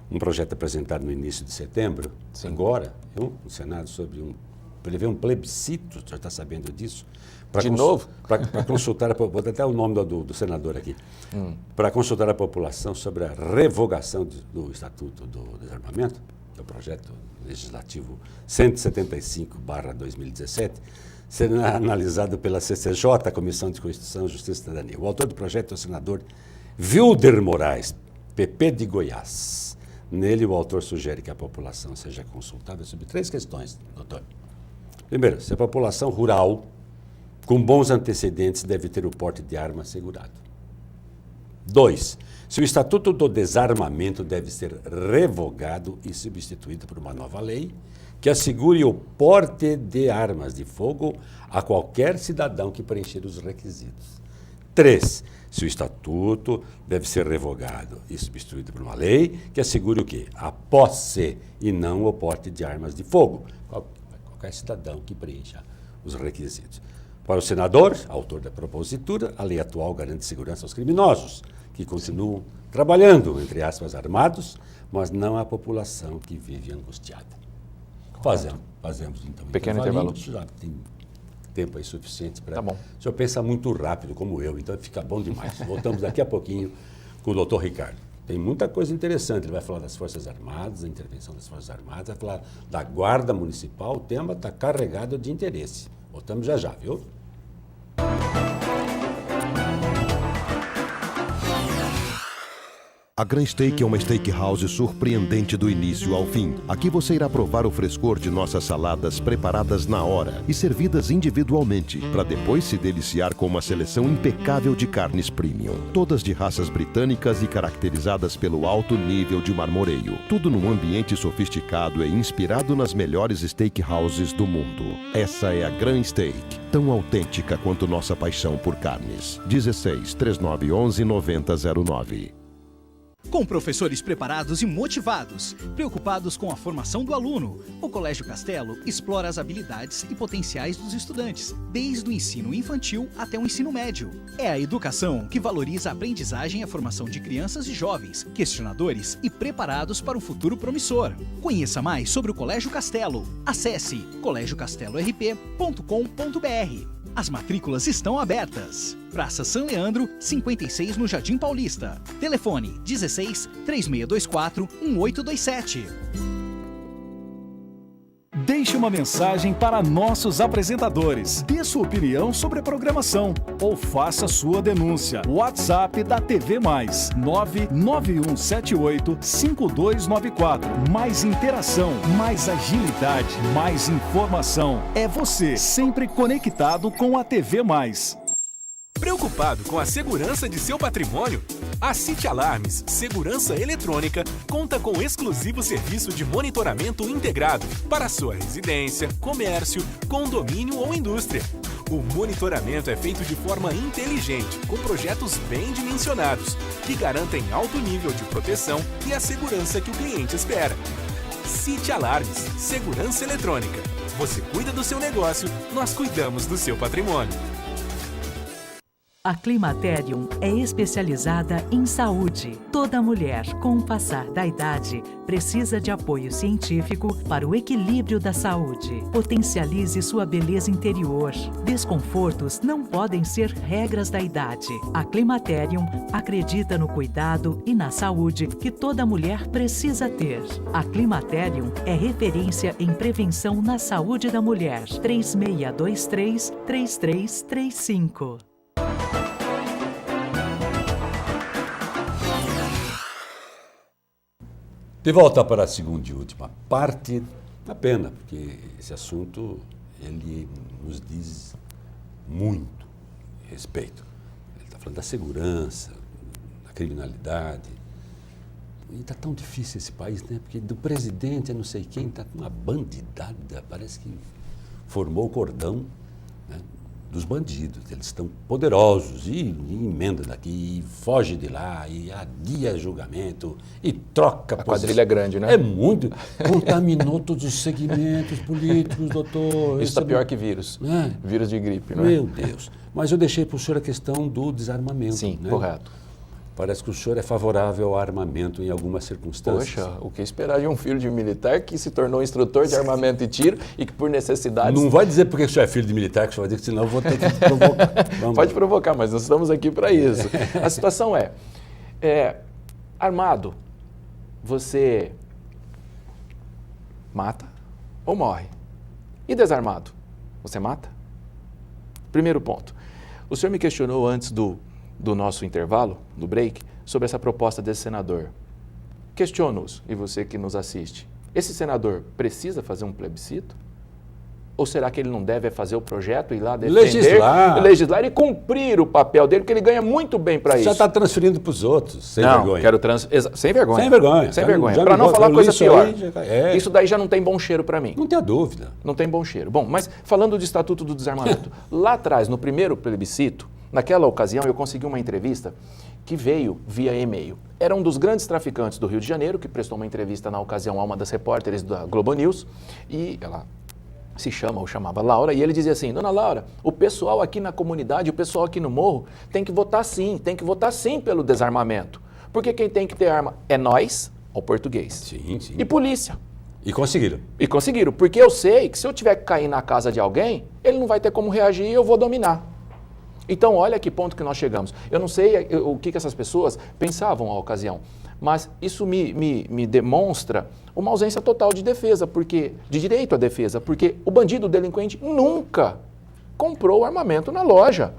um projeto apresentado no início de setembro, agora, no Senado, prevê um plebiscito, já está sabendo disso? De novo? Para consultar, vou dar até o nome do senador aqui, para consultar a população sobre a revogação do Estatuto do Desarmamento, que é o projeto legislativo 175/2017, sendo analisado pela CCJ, Comissão de Constituição, Justiça e Cidadania. O autor do projeto é o senador Wilder Moraes, PP de Goiás. Nele, o autor sugere que a população seja consultada sobre 3 questões, doutor. Primeiro, se a população rural, com bons antecedentes, deve ter o porte de arma assegurado. 2, se o Estatuto do Desarmamento deve ser revogado e substituído por uma nova lei que assegure o porte de armas de fogo a qualquer cidadão que preencher os requisitos. 3, se o Estatuto deve ser revogado e substituído por uma lei que assegure o quê? A posse e não o porte de armas de fogo. Qualquer cidadão que preencha os requisitos. Para o senador, autor da propositura, a lei atual garante segurança aos criminosos, que continuam trabalhando, entre aspas, armados, mas não a população que vive angustiada. Fazemos então um pequeno intervalo. Já tem tempo aí suficiente para... Tá bom. O senhor pensa muito rápido, como eu, então fica bom demais. Voltamos daqui a pouquinho com o doutor Ricardo. Tem muita coisa interessante. Ele vai falar das Forças Armadas, da intervenção das Forças Armadas, vai falar da Guarda Municipal. O tema está carregado de interesse. Voltamos já, viu? A Grand Steak é uma steakhouse surpreendente do início ao fim. Aqui você irá provar o frescor de nossas saladas preparadas na hora e servidas individualmente, para depois se deliciar com uma seleção impecável de carnes premium. Todas de raças britânicas e caracterizadas pelo alto nível de marmoreio. Tudo num ambiente sofisticado e inspirado nas melhores steakhouses do mundo. Essa é a Grand Steak, tão autêntica quanto nossa paixão por carnes. 16 3911 9009. Com professores preparados e motivados, preocupados com a formação do aluno, o Colégio Castelo explora as habilidades e potenciais dos estudantes, desde o ensino infantil até o ensino médio. É a educação que valoriza a aprendizagem e a formação de crianças e jovens, questionadores e preparados para um futuro promissor. Conheça mais sobre o Colégio Castelo. Acesse colégiocasteloRP.com.br. As matrículas estão abertas. Praça São Leandro, 56 no Jardim Paulista. Telefone 16 3624 1827. Deixe uma mensagem para nossos apresentadores. Dê sua opinião sobre a programação ou faça sua denúncia. WhatsApp da TV Mais, 991785294. Mais interação, mais agilidade, mais informação. É você, sempre conectado com a TV Mais. Preocupado com a segurança de seu patrimônio? A City Alarmes Segurança Eletrônica conta com exclusivo serviço de monitoramento integrado para sua residência, comércio, condomínio ou indústria. O monitoramento é feito de forma inteligente, com projetos bem dimensionados, que garantem alto nível de proteção e a segurança que o cliente espera. City Alarmes Segurança Eletrônica. Você cuida do seu negócio, nós cuidamos do seu patrimônio. A Climaterium é especializada em saúde. Toda mulher, com o passar da idade, precisa de apoio científico para o equilíbrio da saúde. Potencialize sua beleza interior. Desconfortos não podem ser regras da idade. A Climaterium acredita no cuidado e na saúde que toda mulher precisa ter. A Climaterium é referência em prevenção na saúde da mulher. 3623-3335. De volta para a segunda e última parte, uma pena, porque esse assunto ele nos diz muito respeito. Ele está falando da segurança, da criminalidade. E está tão difícil esse país, né? Porque do presidente a não sei quem está com uma bandidada, parece que formou o cordão, né, dos bandidos. Eles estão poderosos e emenda daqui, e foge de lá, e adia julgamento, e troca A quadrilha é grande, né? É muito. Contaminou todos os segmentos políticos, doutor. Isso está pior que vírus. É. Vírus de gripe, não é? Meu Deus. Mas eu deixei para o senhor a questão do desarmamento. Sim, né? correto. Parece que o senhor é favorável ao armamento em algumas circunstâncias. Poxa, o que esperar de um filho de militar que se tornou instrutor de armamento e tiro e que por necessidade... Não vai dizer porque o senhor é filho de militar, que o senhor vai dizer que senão eu vou ter que provocar. Pode provocar, mas nós estamos aqui para isso. A situação é, armado, você mata ou morre? E desarmado, você mata? Primeiro ponto. O senhor me questionou antes do nosso intervalo, do break, sobre essa proposta desse senador. Questiono-os, e você que nos assiste. Esse senador precisa fazer um plebiscito? Ou será que ele não deve fazer o projeto e ir lá defender, legislar e cumprir o papel dele, porque ele ganha muito bem para isso? Já está transferindo para os outros, sem não, vergonha. Sem vergonha. Sem vergonha. Sem vergonha. Para não falar coisa pior. Isso daí já não tem bom cheiro para mim. Não tenha dúvida. Não tem bom cheiro. Bom, mas falando do Estatuto do Desarmamento, lá atrás, no primeiro plebiscito, naquela ocasião eu consegui uma entrevista que veio via e-mail. Era um dos grandes traficantes do Rio de Janeiro, que prestou uma entrevista na ocasião a uma das repórteres da Globo News, e ela chamava Laura, e ele dizia assim: Dona Laura, o pessoal aqui na comunidade, o pessoal aqui no morro, tem que votar sim pelo desarmamento. Porque quem tem que ter arma é nós, o português, sim. E polícia. E conseguiram. E conseguiram, porque eu sei que se eu tiver que cair na casa de alguém, ele não vai ter como reagir e eu vou dominar. Então, olha que ponto que nós chegamos. Eu não sei o que essas pessoas pensavam à ocasião, mas isso me demonstra uma ausência total de defesa, de direito à defesa, porque o bandido, o delinquente, nunca comprou armamento na loja.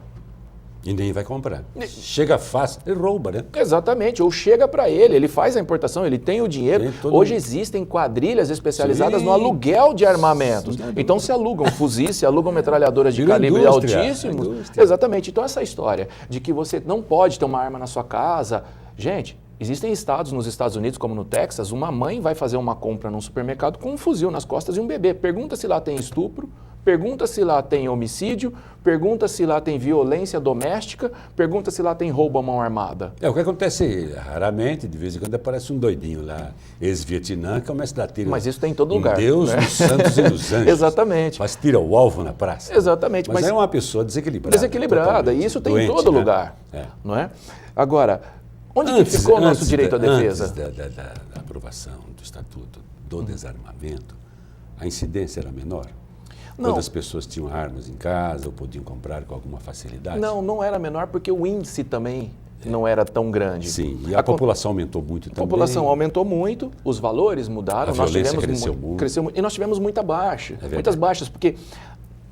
E nem vai comprar. Chega fácil, ele rouba, né? Exatamente, ou chega para ele faz a importação, ele tem o dinheiro. Hoje existem quadrilhas especializadas no aluguel de armamentos. Então se alugam fuzis, se alugam metralhadoras de calibre altíssimo. Exatamente, então essa história de que você não pode ter uma arma na sua casa. Gente, existem estados nos Estados Unidos, como no Texas, uma mãe vai fazer uma compra num supermercado com um fuzil nas costas de um bebê. Pergunta se lá tem estupro, pergunta se lá tem homicídio, pergunta se lá tem violência doméstica, pergunta se lá tem roubo à mão armada. É o que acontece raramente, de vez em quando aparece um doidinho lá, ex-Vietnã, que começa a dar tiro. Mas isso tem em todo lugar. Deus, né? nos santos e nos anjos. Exatamente. Mas tira o alvo na praça. Exatamente. Mas é uma pessoa desequilibrada. Desequilibrada, e isso tem doente, em todo né? lugar. Não é? Agora, onde ficou o nosso direito à defesa? Antes da aprovação do Estatuto do Desarmamento, a incidência era menor? Não. Quando as pessoas tinham armas em casa ou podiam comprar com alguma facilidade? Não era menor porque o índice também não era tão grande. Sim, e a população aumentou muito também. A população aumentou muito, os valores mudaram. A violência cresceu muito. E nós tivemos muita baixa, muitas baixas, porque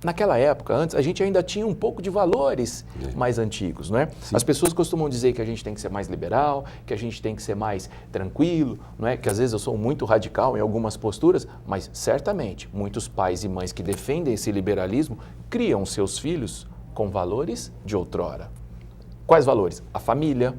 naquela época, antes, a gente ainda tinha um pouco de valores mais antigos, não é? As pessoas costumam dizer que a gente tem que ser mais liberal, que a gente tem que ser mais tranquilo, não é? Que às vezes eu sou muito radical em algumas posturas, mas certamente muitos pais e mães que defendem esse liberalismo criam seus filhos com valores de outrora. Quais valores? A família,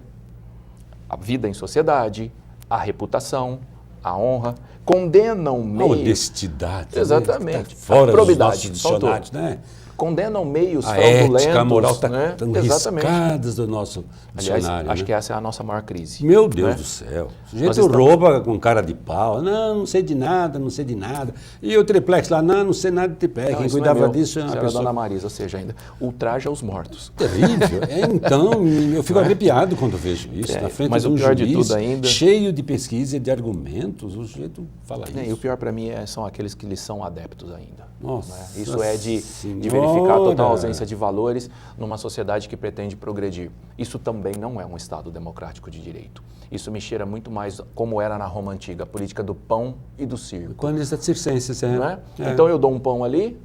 a vida em sociedade, a reputação, a honra, condenam meios... A honestidade. Exatamente. Né? Tá fora a probidade, dos nossos dicionários, né? Condenam meios a fraudulentos. Ética, a moral estão né? riscadas do nosso dicionário. Aliás, acho né? que essa é a nossa maior crise. Meu Deus né? do céu. O sujeito rouba com cara de pau. Não sei de nada, não sei de nada. E o triplex lá, não sei nada de triplex. Quem cuidava disso é uma pessoa... Dona Marisa, ou seja, ainda ultraja os mortos. Terrível. Então, eu fico arrepiado quando vejo isso. Na frente mas de um o pior juiz de tudo ainda... cheio de pesquisa e de argumentos, o sujeito fala isso. E o pior para mim são aqueles que lhes são adeptos ainda. Nossa, né? Isso é de verificar a total ausência de valores numa sociedade que pretende progredir. Isso também não é um Estado democrático de direito. Isso me cheira muito mais como era na Roma Antiga, a política do pão e do circo. Quando isso é circenses, né? Então eu dou um pão ali,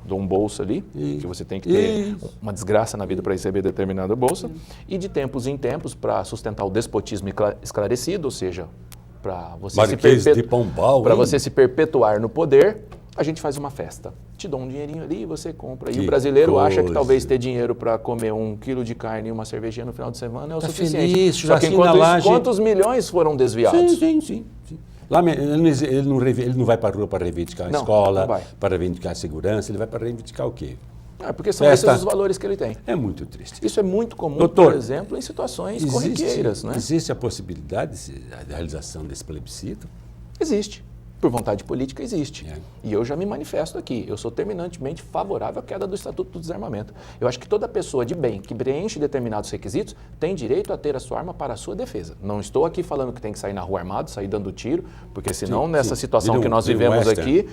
dou um bolso ali, que você tem que ter uma desgraça na vida para receber determinada bolsa, e de tempos em tempos, para sustentar o despotismo esclarecido, ou seja, para você se perpetuar no poder, a gente faz uma festa. Te dou um dinheirinho ali e você compra. E o brasileiro acha que talvez ter dinheiro para comer 1 quilo de carne e uma cervejinha no final de semana é o suficiente. Feliz, só que quantos milhões foram desviados? Sim. Lá, ele não vai para a rua para reivindicar a escola, para reivindicar a segurança, ele vai para reivindicar o quê? Porque são esses os valores que ele tem. É muito triste. Isso é muito comum, doutor, por exemplo, em situações corriqueiras. Né? Existe a possibilidade da realização desse plebiscito? Existe. Por vontade política existe. E eu já me manifesto aqui. Eu sou terminantemente favorável à queda do Estatuto do Desarmamento. Eu acho que toda pessoa de bem que preenche determinados requisitos tem direito a ter a sua arma para a sua defesa. Não estou aqui falando que tem que sair na rua armado, sair dando tiro, porque senão nessa situação que nós vivemos aqui...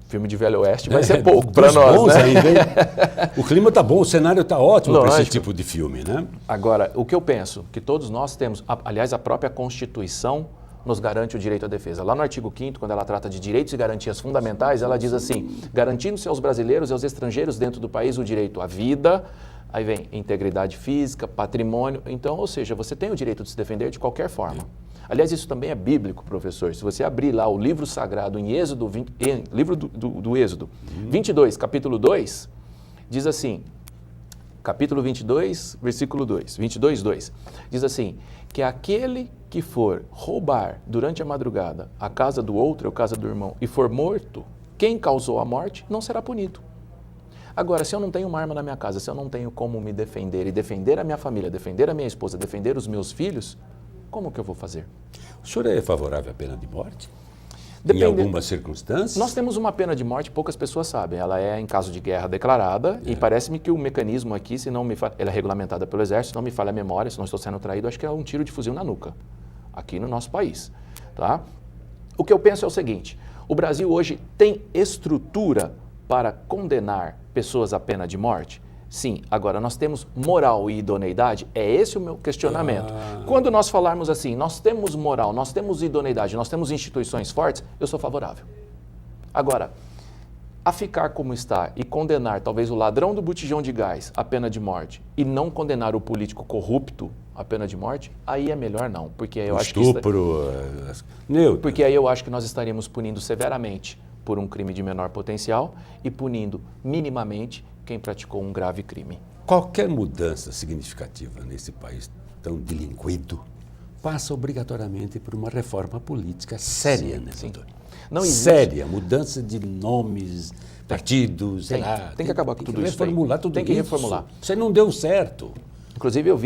filme de Velho Oeste vai ser pouco para nós, né? Aí, o clima está bom, o cenário está ótimo para esse tipo de filme, né? Agora, o que eu penso, que todos nós temos, aliás, a própria Constituição nos garante o direito à defesa. Lá no artigo 5º, quando ela trata de direitos e garantias fundamentais, ela diz assim, garantindo-se aos brasileiros e aos estrangeiros dentro do país o direito à vida, aí vem integridade física, patrimônio, então, ou seja, você tem o direito de se defender de qualquer forma. Aliás, isso também é bíblico, professor. Se você abrir lá o livro sagrado em Êxodo, livro do Êxodo, 22, capítulo 2, diz assim, capítulo 22, versículo 2, 22, 2, diz assim, que aquele que for roubar durante a madrugada a casa do outro, ou a casa do irmão, e for morto, quem causou a morte não será punido. Agora, se eu não tenho uma arma na minha casa, se eu não tenho como me defender e defender a minha família, defender a minha esposa, defender os meus filhos, como que eu vou fazer? O senhor é favorável à pena de morte? Depende. Em algumas circunstâncias? Nós temos uma pena de morte, poucas pessoas sabem. Ela é em caso de guerra declarada e parece-me que o mecanismo aqui, se não me falha, ela é regulamentada pelo Exército, se não me falha a memória, se não estou sendo traído, acho que é um tiro de fuzil na nuca, aqui no nosso país. Tá? O que eu penso é o seguinte, o Brasil hoje tem estrutura para condenar pessoas à pena de morte? Sim. Agora, nós temos moral e idoneidade? É esse o meu questionamento. Quando nós falarmos assim, nós temos moral, nós temos idoneidade, nós temos instituições fortes, eu sou favorável. Agora, a ficar como está e condenar talvez o ladrão do botijão de gás à pena de morte e não condenar o político corrupto à pena de morte, aí é melhor não, porque eu acho porque aí eu acho que nós estaríamos punindo severamente por um crime de menor potencial e punindo minimamente quem praticou um grave crime. Qualquer mudança significativa nesse país tão delinquido passa obrigatoriamente por uma reforma política séria, né, doutor? Não existe. Séria, mudança de nomes, partidos, sei lá. Tem que acabar com tudo isso. Reformular tudo isso. Tem que reformular. Isso aí não deu certo. Inclusive eu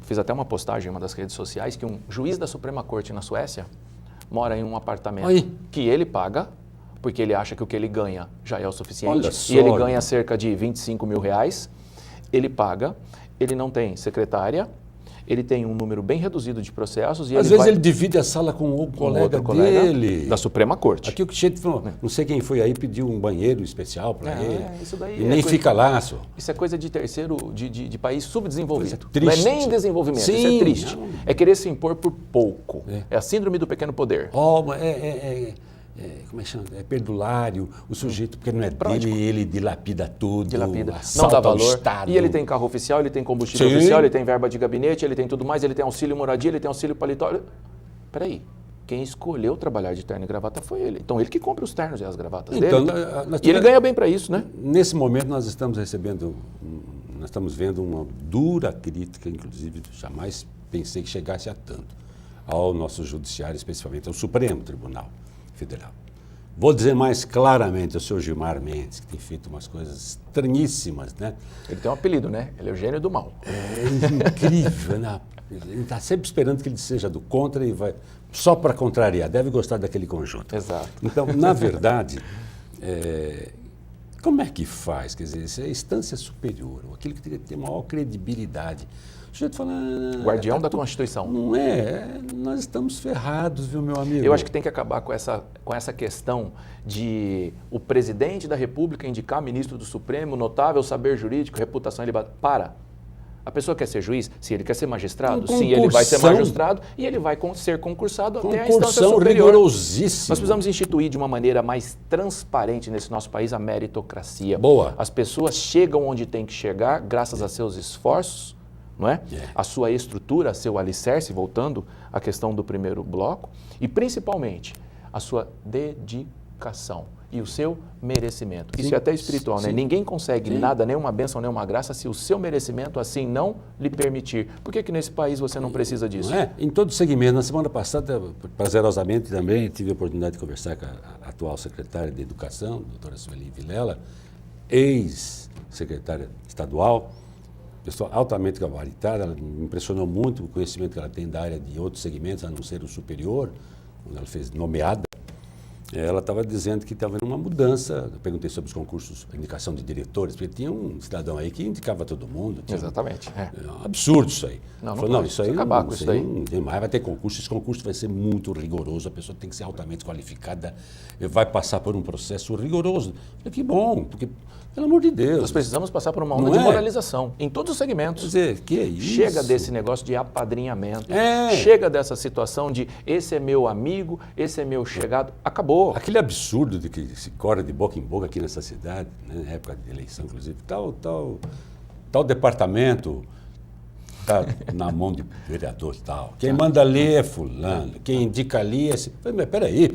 fiz até uma postagem em uma das redes sociais que um juiz da Suprema Corte na Suécia mora em um apartamento que ele paga, porque ele acha que o que ele ganha já é o suficiente, e ele ganha cerca de 25 mil reais, ele paga, ele não tem secretária, ele tem um número bem reduzido de processos e Às vezes ele divide a sala com o outro colega colega dele. da Suprema Corte. Aqui o que falou, não sei quem foi aí, pediu um banheiro especial para ele. Isso daí E nem fica lá, só. Isso é coisa de terceiro, de país subdesenvolvido. Coisa Não é triste. nem em desenvolvimento, Sim, isso é triste. não. É querer se impor por pouco. É a síndrome do pequeno poder. Como é que chama? É perdulário, o sujeito, porque não é dele, ele dilapida tudo. Dilapida, não assalta dá o valor. Estado. E ele tem carro oficial, ele tem combustível Sim. oficial, ele tem verba de gabinete, ele tem tudo mais, ele tem auxílio moradia, ele tem auxílio paletó. Peraí, quem escolheu trabalhar de terno e gravata foi ele. Então ele que compra os ternos e as gravatas Então, dele. nós E ele ganha bem para isso, né? Nesse momento nós estamos vendo uma dura crítica, inclusive, jamais pensei que chegasse a tanto, ao nosso judiciário, especificamente ao Supremo Tribunal Federal. Vou dizer mais claramente ao senhor Gilmar Mendes, que tem feito umas coisas estranhíssimas, né? Ele tem um apelido, né? Ele é o gênio do mal. É incrível, né? Ele está sempre esperando que ele seja do contra e vai só para contrariar. Deve gostar daquele conjunto. Exato. Então, na verdade, como é que faz? Quer dizer, isso é a instância superior, aquilo que teria que ter maior credibilidade. O sujeito fala... Guardião da Constituição. Não nós estamos ferrados, viu, meu amigo? Eu acho que tem que acabar com essa questão de o presidente da República indicar ministro do Supremo, notável saber jurídico, reputação ilibada. A pessoa quer ser juiz? Se ele quer ser magistrado, sim, ele vai ser magistrado e ele vai ser concursado até a instância superior. Rigorosíssima. Nós precisamos instituir de uma maneira mais transparente nesse nosso país a meritocracia. Boa. As pessoas chegam onde tem que chegar graças a seus esforços, não é? A sua estrutura, seu alicerce, voltando à questão do primeiro bloco, e principalmente a sua dedicação e o seu merecimento. Isso é até espiritual, né? Ninguém consegue nada, nenhuma bênção, nenhuma graça, se o seu merecimento assim não lhe permitir. Por que nesse país você não precisa disso? Não é? Em todo segmento. Na semana passada, prazerosamente também, tive a oportunidade de conversar com a atual secretária de Educação, doutora Sueli Vilela, ex-secretária estadual, pessoa altamente gabaritada. Ela me impressionou muito o conhecimento que ela tem da área de outros segmentos, a não ser o superior, quando ela fez nomeada. Ela estava dizendo que estava havendo uma mudança. Eu perguntei sobre os concursos, a indicação de diretores, porque tinha um cidadão aí que indicava todo mundo. Exatamente. É um absurdo isso aí. Isso aí acabar com isso daí. Não tem mais, vai ter concurso. Esse concurso vai ser muito rigoroso, a pessoa tem que ser altamente qualificada, vai passar por um processo rigoroso. Eu falei, que bom, porque, pelo amor de Deus. Nós precisamos passar por uma onda de moralização, em todos os segmentos. Quer dizer, que é isso? Chega desse negócio de apadrinhamento, chega dessa situação de esse é meu amigo, esse é meu chegado, acabou. Aquele absurdo de que se corre de boca em boca aqui nessa cidade, né, na época de eleição, inclusive, tal departamento está na mão de vereador tal. Quem manda ler é fulano, quem indica ali é... Mas peraí.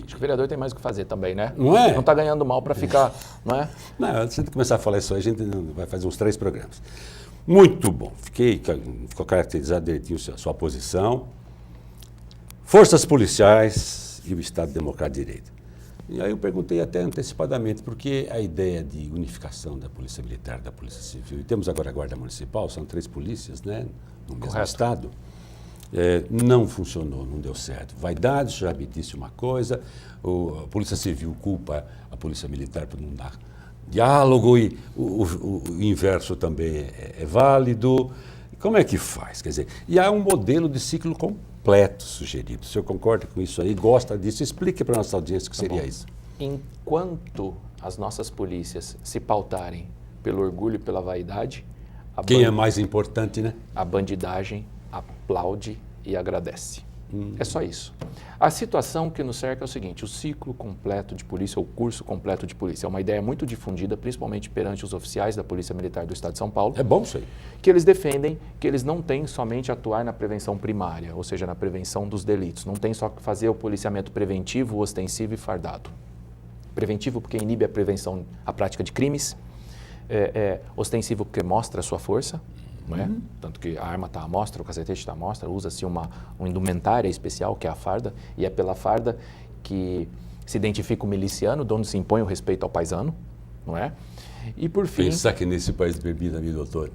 Acho que o vereador tem mais o que fazer também, né? Não é? Não está ganhando mal para ficar, não é? Não, antes de começar a falar isso aí, a gente vai fazer uns 3 programas. Muito bom. Ficou caracterizado direitinho a sua posição. Forças policiais e o Estado Democrático de Direito. E aí eu perguntei até antecipadamente, porque a ideia de unificação da Polícia Militar e da Polícia Civil, e temos agora a Guarda Municipal, são 3 polícias, né, no mesmo Estado, não funcionou, não deu certo. Vaidade, já me disse uma coisa, a Polícia Civil culpa a Polícia Militar por não dar diálogo, e o inverso também é válido. Como é que faz? Quer dizer, e há um modelo de ciclo completo sugerido. O senhor concorda com isso aí? Gosta disso? Explique para a nossa audiência o que seria isso. Enquanto as nossas polícias se pautarem pelo orgulho e pela vaidade... Quem é mais importante, né? A bandidagem aplaude e agradece. É só isso. A situação que nos cerca é o seguinte: o ciclo completo de polícia, ou curso completo de polícia, é uma ideia muito difundida, principalmente perante os oficiais da Polícia Militar do Estado de São Paulo. É bom isso aí. Que eles defendem que eles não têm somente atuar na prevenção primária, ou seja, na prevenção dos delitos. Não tem só que fazer o policiamento preventivo, ostensivo e fardado. Preventivo porque inibe a prevenção, a prática de crimes. Ostensivo porque mostra a sua força. Não é? Tanto que a arma está à mostra, o cacetete está à mostra, usa-se uma indumentária especial, que é a farda, e é pela farda que se identifica o miliciano, de onde se impõe o respeito ao paisano, não é? E por fim... Pensar que nesse país de bebida, meu doutor,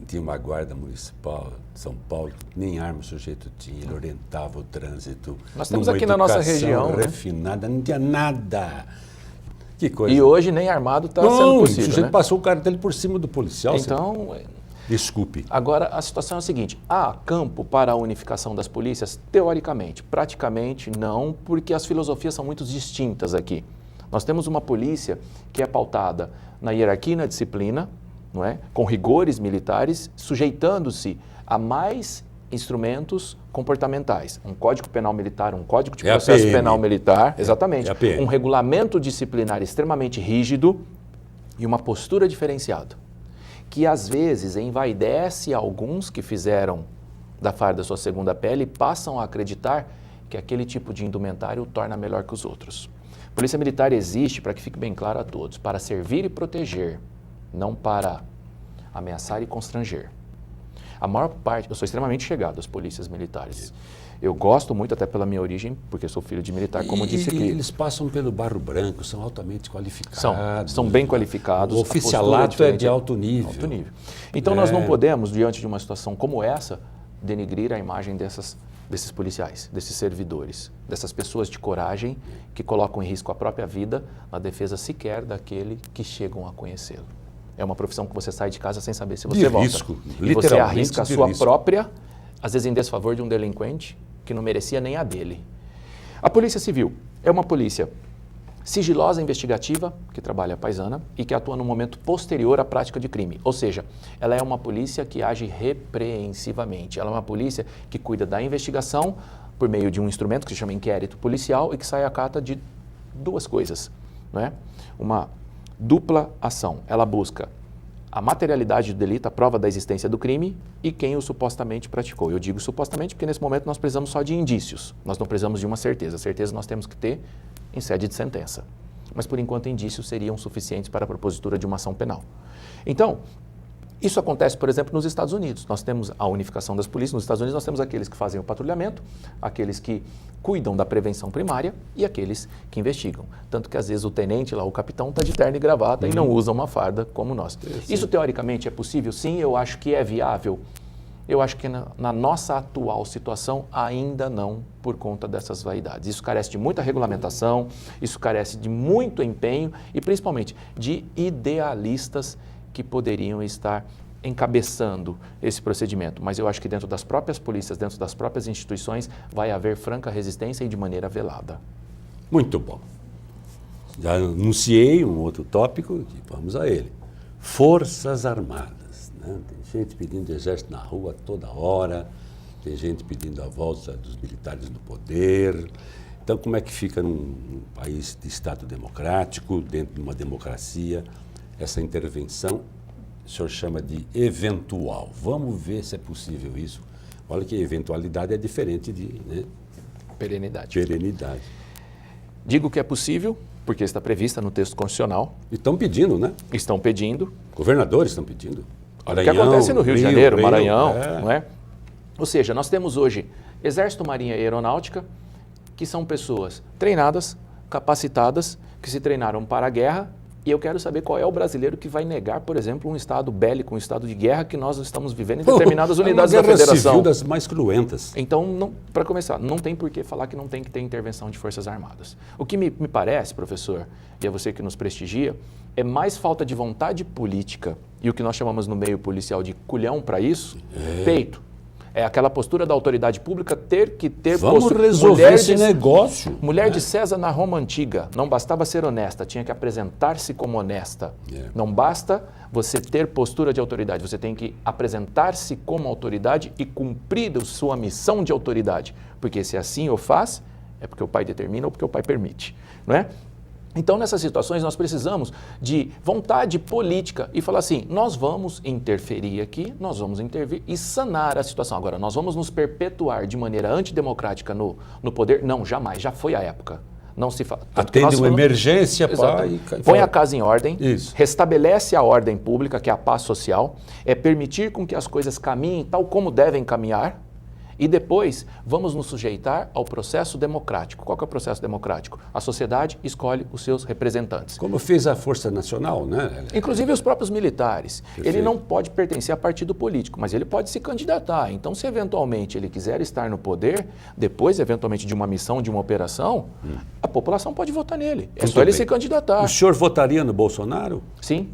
tinha uma guarda municipal de São Paulo, nem arma o sujeito tinha, ele orientava o trânsito. Nós temos aqui na nossa região... refinada, não tinha nada. Que coisa. E hoje nem armado está sendo possível, o sujeito né? passou o cara dele por cima do policial. Então, Desculpe. Agora, a situação é a seguinte, há campo para a unificação das polícias? Teoricamente, praticamente não, porque as filosofias são muito distintas aqui. Nós temos uma polícia que é pautada na hierarquia e na disciplina, não é? Com rigores militares, sujeitando-se a mais instrumentos comportamentais. Um código penal militar, um código de processo penal militar, exatamente. Um regulamento disciplinar extremamente rígido e uma postura diferenciada, que às vezes envaidece alguns que fizeram da farda sua segunda pele e passam a acreditar que aquele tipo de indumentário o torna melhor que os outros. Polícia Militar existe, para que fique bem claro a todos, para servir e proteger, não para ameaçar e constranger. A maior parte, eu sou extremamente chegado às polícias militares. Eu gosto muito, até pela minha origem, porque sou filho de militar, como disse aqui. Eles passam pelo barro branco, são altamente qualificados. São bem qualificados. O oficialato é de alto nível. Alto nível. Então nós não podemos, diante de uma situação como essa, denigrir a imagem desses policiais, desses servidores, dessas pessoas de coragem que colocam em risco a própria vida na defesa sequer daquele que chegam a conhecê-lo. É uma profissão que você sai de casa sem saber se você volta. Risco, e você arrisca a sua própria, às vezes em desfavor de um delinquente que não merecia nem a dele. A Polícia Civil é uma polícia sigilosa, investigativa, que trabalha a paisana e que atua no momento posterior à prática de crime. Ou seja, ela é uma polícia que age repreensivamente. Ela é uma polícia que cuida da investigação por meio de um instrumento que se chama inquérito policial e que sai à cata de duas coisas, não é? Uma dupla ação. Ela busca a materialidade do delito, a prova da existência do crime e quem o supostamente praticou. Eu digo supostamente porque nesse momento nós precisamos só de indícios, nós não precisamos de uma certeza. A certeza nós temos que ter em sede de sentença. Mas por enquanto indícios seriam suficientes para a propositura de uma ação penal. Então, isso acontece, por exemplo, nos Estados Unidos. Nós temos a unificação das polícias. Nos Estados Unidos nós temos aqueles que fazem o patrulhamento, aqueles que cuidam da prevenção primária e aqueles que investigam. Tanto que às vezes o tenente lá, o capitão, está de terno e gravata e não usa uma farda como nós. Isso teoricamente é possível? Sim, eu acho que é viável. Eu acho que na nossa atual situação ainda não, por conta dessas vaidades. Isso carece de muita regulamentação, isso carece de muito empenho e principalmente de idealistas que poderiam estar encabeçando esse procedimento. Mas eu acho que dentro das próprias polícias, dentro das próprias instituições, vai haver franca resistência e de maneira velada. Muito bom. Já anunciei um outro tópico e vamos a ele. Forças Armadas. Né? Tem gente pedindo exército na rua toda hora, tem gente pedindo a volta dos militares no poder. Então, como é que fica num país de Estado democrático, dentro de uma democracia, essa intervenção, o senhor chama de eventual. Vamos ver se é possível isso. Olha que eventualidade é diferente de perenidade. Digo que é possível, porque está prevista no texto constitucional. E estão pedindo, né? Estão pedindo. Governadores estão pedindo. Maranhão, o que acontece no Rio de Janeiro, Maranhão, não é? Ou seja, nós temos hoje Exército, Marinha e Aeronáutica, que são pessoas treinadas, capacitadas, que se treinaram para a guerra. E eu quero saber qual é o brasileiro que vai negar, por exemplo, um estado bélico, um estado de guerra que nós estamos vivendo em determinadas unidades da Federação. Civil das mais cruentas. Então, para começar, não tem por que falar que não tem que ter intervenção de Forças Armadas. O que me parece, professor, e é você que nos prestigia, é mais falta de vontade política e o que nós chamamos no meio policial de culhão para isso, peito. É aquela postura da autoridade pública ter que ter Vamos postura. resolver esse negócio. Mulher de César na Roma Antiga, não bastava ser honesta, tinha que apresentar-se como honesta. Não basta você ter postura de autoridade, você tem que apresentar-se como autoridade e cumprir a sua missão de autoridade. Porque se assim o faz, é porque o pai determina ou porque o pai permite, não é? Então, nessas situações, nós precisamos de vontade política e falar assim, nós vamos interferir aqui, nós vamos intervir e sanar a situação. Agora, nós vamos nos perpetuar de maneira antidemocrática no poder? Não, jamais, já foi a época. Não se fala. Atende uma emergência, põe a casa em ordem, restabelece a ordem pública, que é a paz social, é permitir com que as coisas caminhem tal como devem caminhar, e depois vamos nos sujeitar ao processo democrático. Qual que é o processo democrático? A sociedade escolhe os seus representantes. Como fez a Força Nacional, né? Inclusive os próprios militares. Perfeito. Ele não pode pertencer a partido político, mas ele pode se candidatar. Então, se eventualmente ele quiser estar no poder, depois, eventualmente, de uma missão, de uma operação, a população pode votar nele. É só ele se candidatar. O senhor votaria no Bolsonaro? Sim.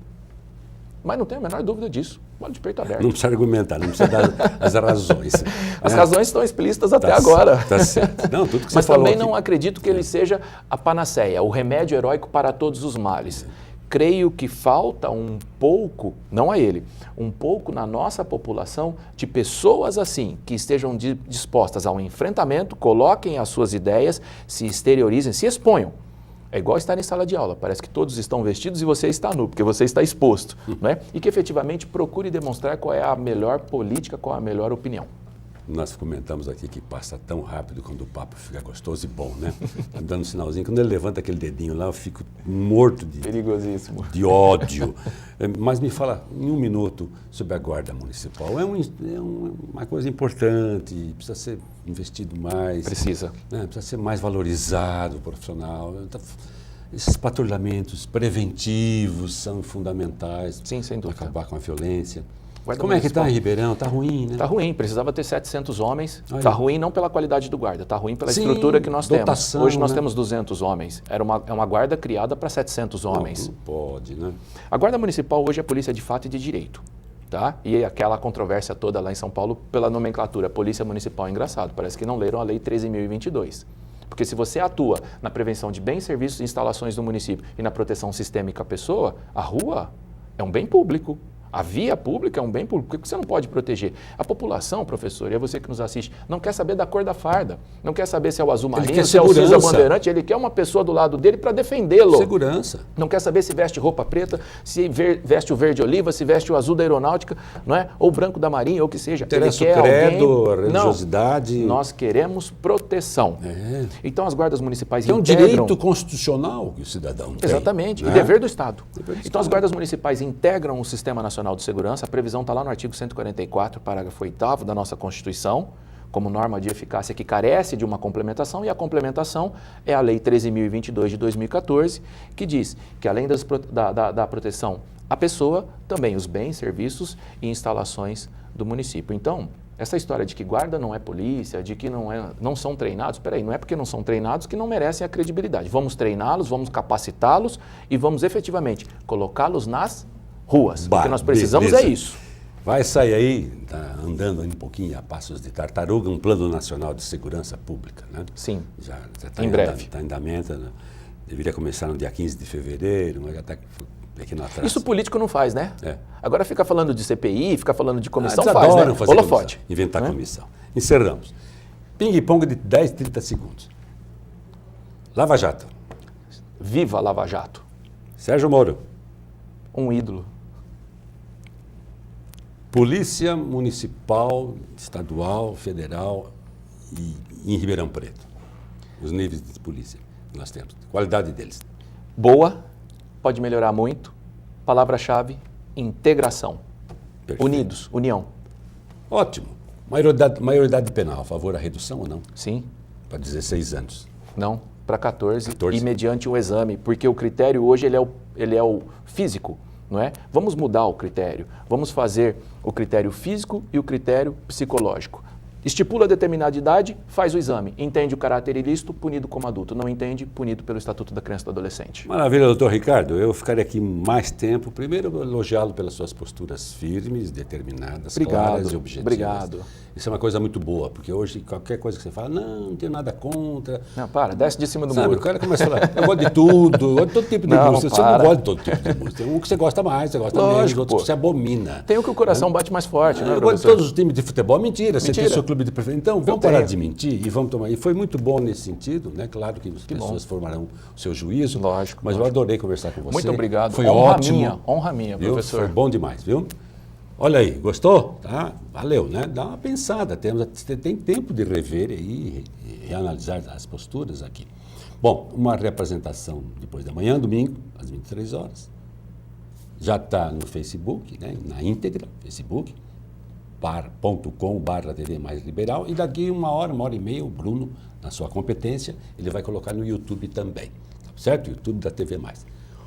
Mas não tenho a menor dúvida disso. Bola de peito aberto. Não precisa argumentar, não precisa dar as razões. As né? razões estão explícitas até Tá agora. Tá certo. Não, tudo que você Mas falou também aqui. não acredito que ele seja a panaceia, o remédio heróico para todos os males. Creio que falta um pouco, não a ele, um pouco na nossa população de pessoas assim, que estejam dispostas ao enfrentamento, coloquem as suas ideias, se exteriorizem, se exponham. É igual estar em sala de aula, parece que todos estão vestidos e você está nu, porque você está exposto, não é? E que efetivamente procure demonstrar qual é a melhor política, qual é a melhor opinião. Nós comentamos aqui que passa tão rápido quando o papo fica gostoso e bom, né? Tá me dando um sinalzinho. Quando ele levanta aquele dedinho lá, eu fico morto Perigosíssimo. de ódio. Mas me fala em um minuto sobre a Guarda Municipal. É uma coisa importante, precisa ser investido mais. Precisa. Né? Precisa ser mais valorizado o profissional. Esses patrulhamentos preventivos são fundamentais. Sim, sem para dúvida. acabar com a violência. Guarda Como é que está Municipal. em Ribeirão? Está ruim, né? Está ruim, precisava ter 700 homens. Aí. Está ruim não pela qualidade do guarda, está ruim pela Sim, estrutura que nós dotação, temos. Hoje nós né? temos 200 homens. É uma guarda criada para 700 homens. Não pode, né? A Guarda Municipal hoje é polícia de fato e de direito. Tá? E aquela controvérsia toda lá em São Paulo pela nomenclatura Polícia Municipal é engraçado. Parece que não leram a Lei 13.022. Porque se você atua na prevenção de bens, serviços e instalações do município e na proteção sistêmica à pessoa, a rua é um bem público. A via pública é um bem público. Por que você não pode proteger? A população, professor, e é você que nos assiste, não quer saber da cor da farda. Não quer saber se é o azul Ele marinho, quer se é o cinza segurança. bandeirante. Ele quer uma pessoa do lado dele para defendê-lo. Segurança. Não quer saber se veste roupa preta, se veste o verde oliva, se veste o azul da aeronáutica, não é? Ou o branco da marinha, ou o que seja. Interessa Ele o quer credo, alguém... a religiosidade. Não, nós queremos proteção. É. Então as guardas municipais Que é um integram... direito constitucional que o cidadão tem. Exatamente, né? e dever do Estado. Dever do Então as Estado. guardas municipais integram o Sistema Nacional de Segurança, a previsão está lá no artigo 144, parágrafo 8º da nossa Constituição, como norma de eficácia que carece de uma complementação, e a complementação é a Lei 13.022 de 2014, que diz que além da proteção à pessoa, também os bens, serviços e instalações do município. Então, essa história de que guarda não é polícia, de que não são treinados, peraí, não é porque não são treinados que não merecem a credibilidade. Vamos treiná-los, vamos capacitá-los e vamos efetivamente colocá-los nas ruas. O que nós precisamos beleza. é isso. Vai sair aí, tá andando aí um pouquinho a passos de tartaruga, um plano nacional de segurança pública, né? Sim, Já está em breve. Está em andamento, né? Deveria começar no dia 15 de fevereiro, mas já está aqui no atraso. Isso o político não faz, né? É. Agora fica falando de CPI, fica falando de comissão, Eles faz, adoram né? fazer Holofote. comissão, inventar né? comissão. Encerramos. Ping-pong de 10, 30 segundos. Lava Jato. Viva Lava Jato. Sérgio Moro. Um ídolo. Polícia Municipal, Estadual, Federal e em Ribeirão Preto. Os níveis de polícia que nós temos. Qualidade deles. Boa, pode melhorar muito. Palavra-chave, integração. Perfeito. Unidos, união. Ótimo. Maioridade penal, a favor da redução ou não? Sim, Para 16 anos. não, para 14 14. e mediante um exame, porque o critério hoje ele é o físico, não é? Vamos mudar o critério, vamos fazer o critério físico e o critério psicológico. Estipula determinada idade, faz o exame, entende o caráter ilícito, punido como adulto, não entende, punido pelo Estatuto da Criança e do Adolescente. Maravilha, doutor Ricardo. Eu ficaria aqui mais tempo. Primeiro, elogiá-lo pelas suas posturas firmes, determinadas, claras e objetivas. Obrigado. Isso é uma coisa muito boa, porque hoje qualquer coisa que você fala, não tenho nada contra. Não, para, desce de cima do Sabe, muro. o cara começa a falar, eu gosto de tudo, eu gosto de todo tipo de Não, música. Você para. não gosta de todo tipo de música. Tem um que você gosta mais, você gosta menos, Lógico, outro pô. que você abomina. Tem o que o coração bate mais forte, né, Eu gosto de professor? todos os times de futebol. Mentira, você tem Mentira. o seu clube de preferência. Então, vamos tenho. parar de mentir e vamos tomar. E foi muito bom nesse sentido, né? Claro que as pessoas formarão o seu juízo. Lógico, Mas eu adorei conversar com você. Muito obrigado. Foi Honra ótimo. honra minha, Viu? professor. Foi bom demais, viu? Olha aí, gostou? Tá? Valeu, né? Dá uma pensada. Você tem tempo de rever e reanalisar as posturas aqui. Bom, uma representação depois da manhã, domingo, às 23 horas. Já está no Facebook, né? Na íntegra, Facebook, .com/TV Mais Liberal. E daqui uma hora e meia, o Bruno, na sua competência, ele vai colocar no YouTube também. Tá certo? YouTube da TV Mais.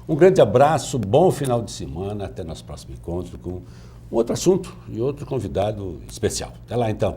Um grande abraço, bom final de semana. Até nosso próximo encontro com um outro assunto e outro convidado especial. Até lá, então.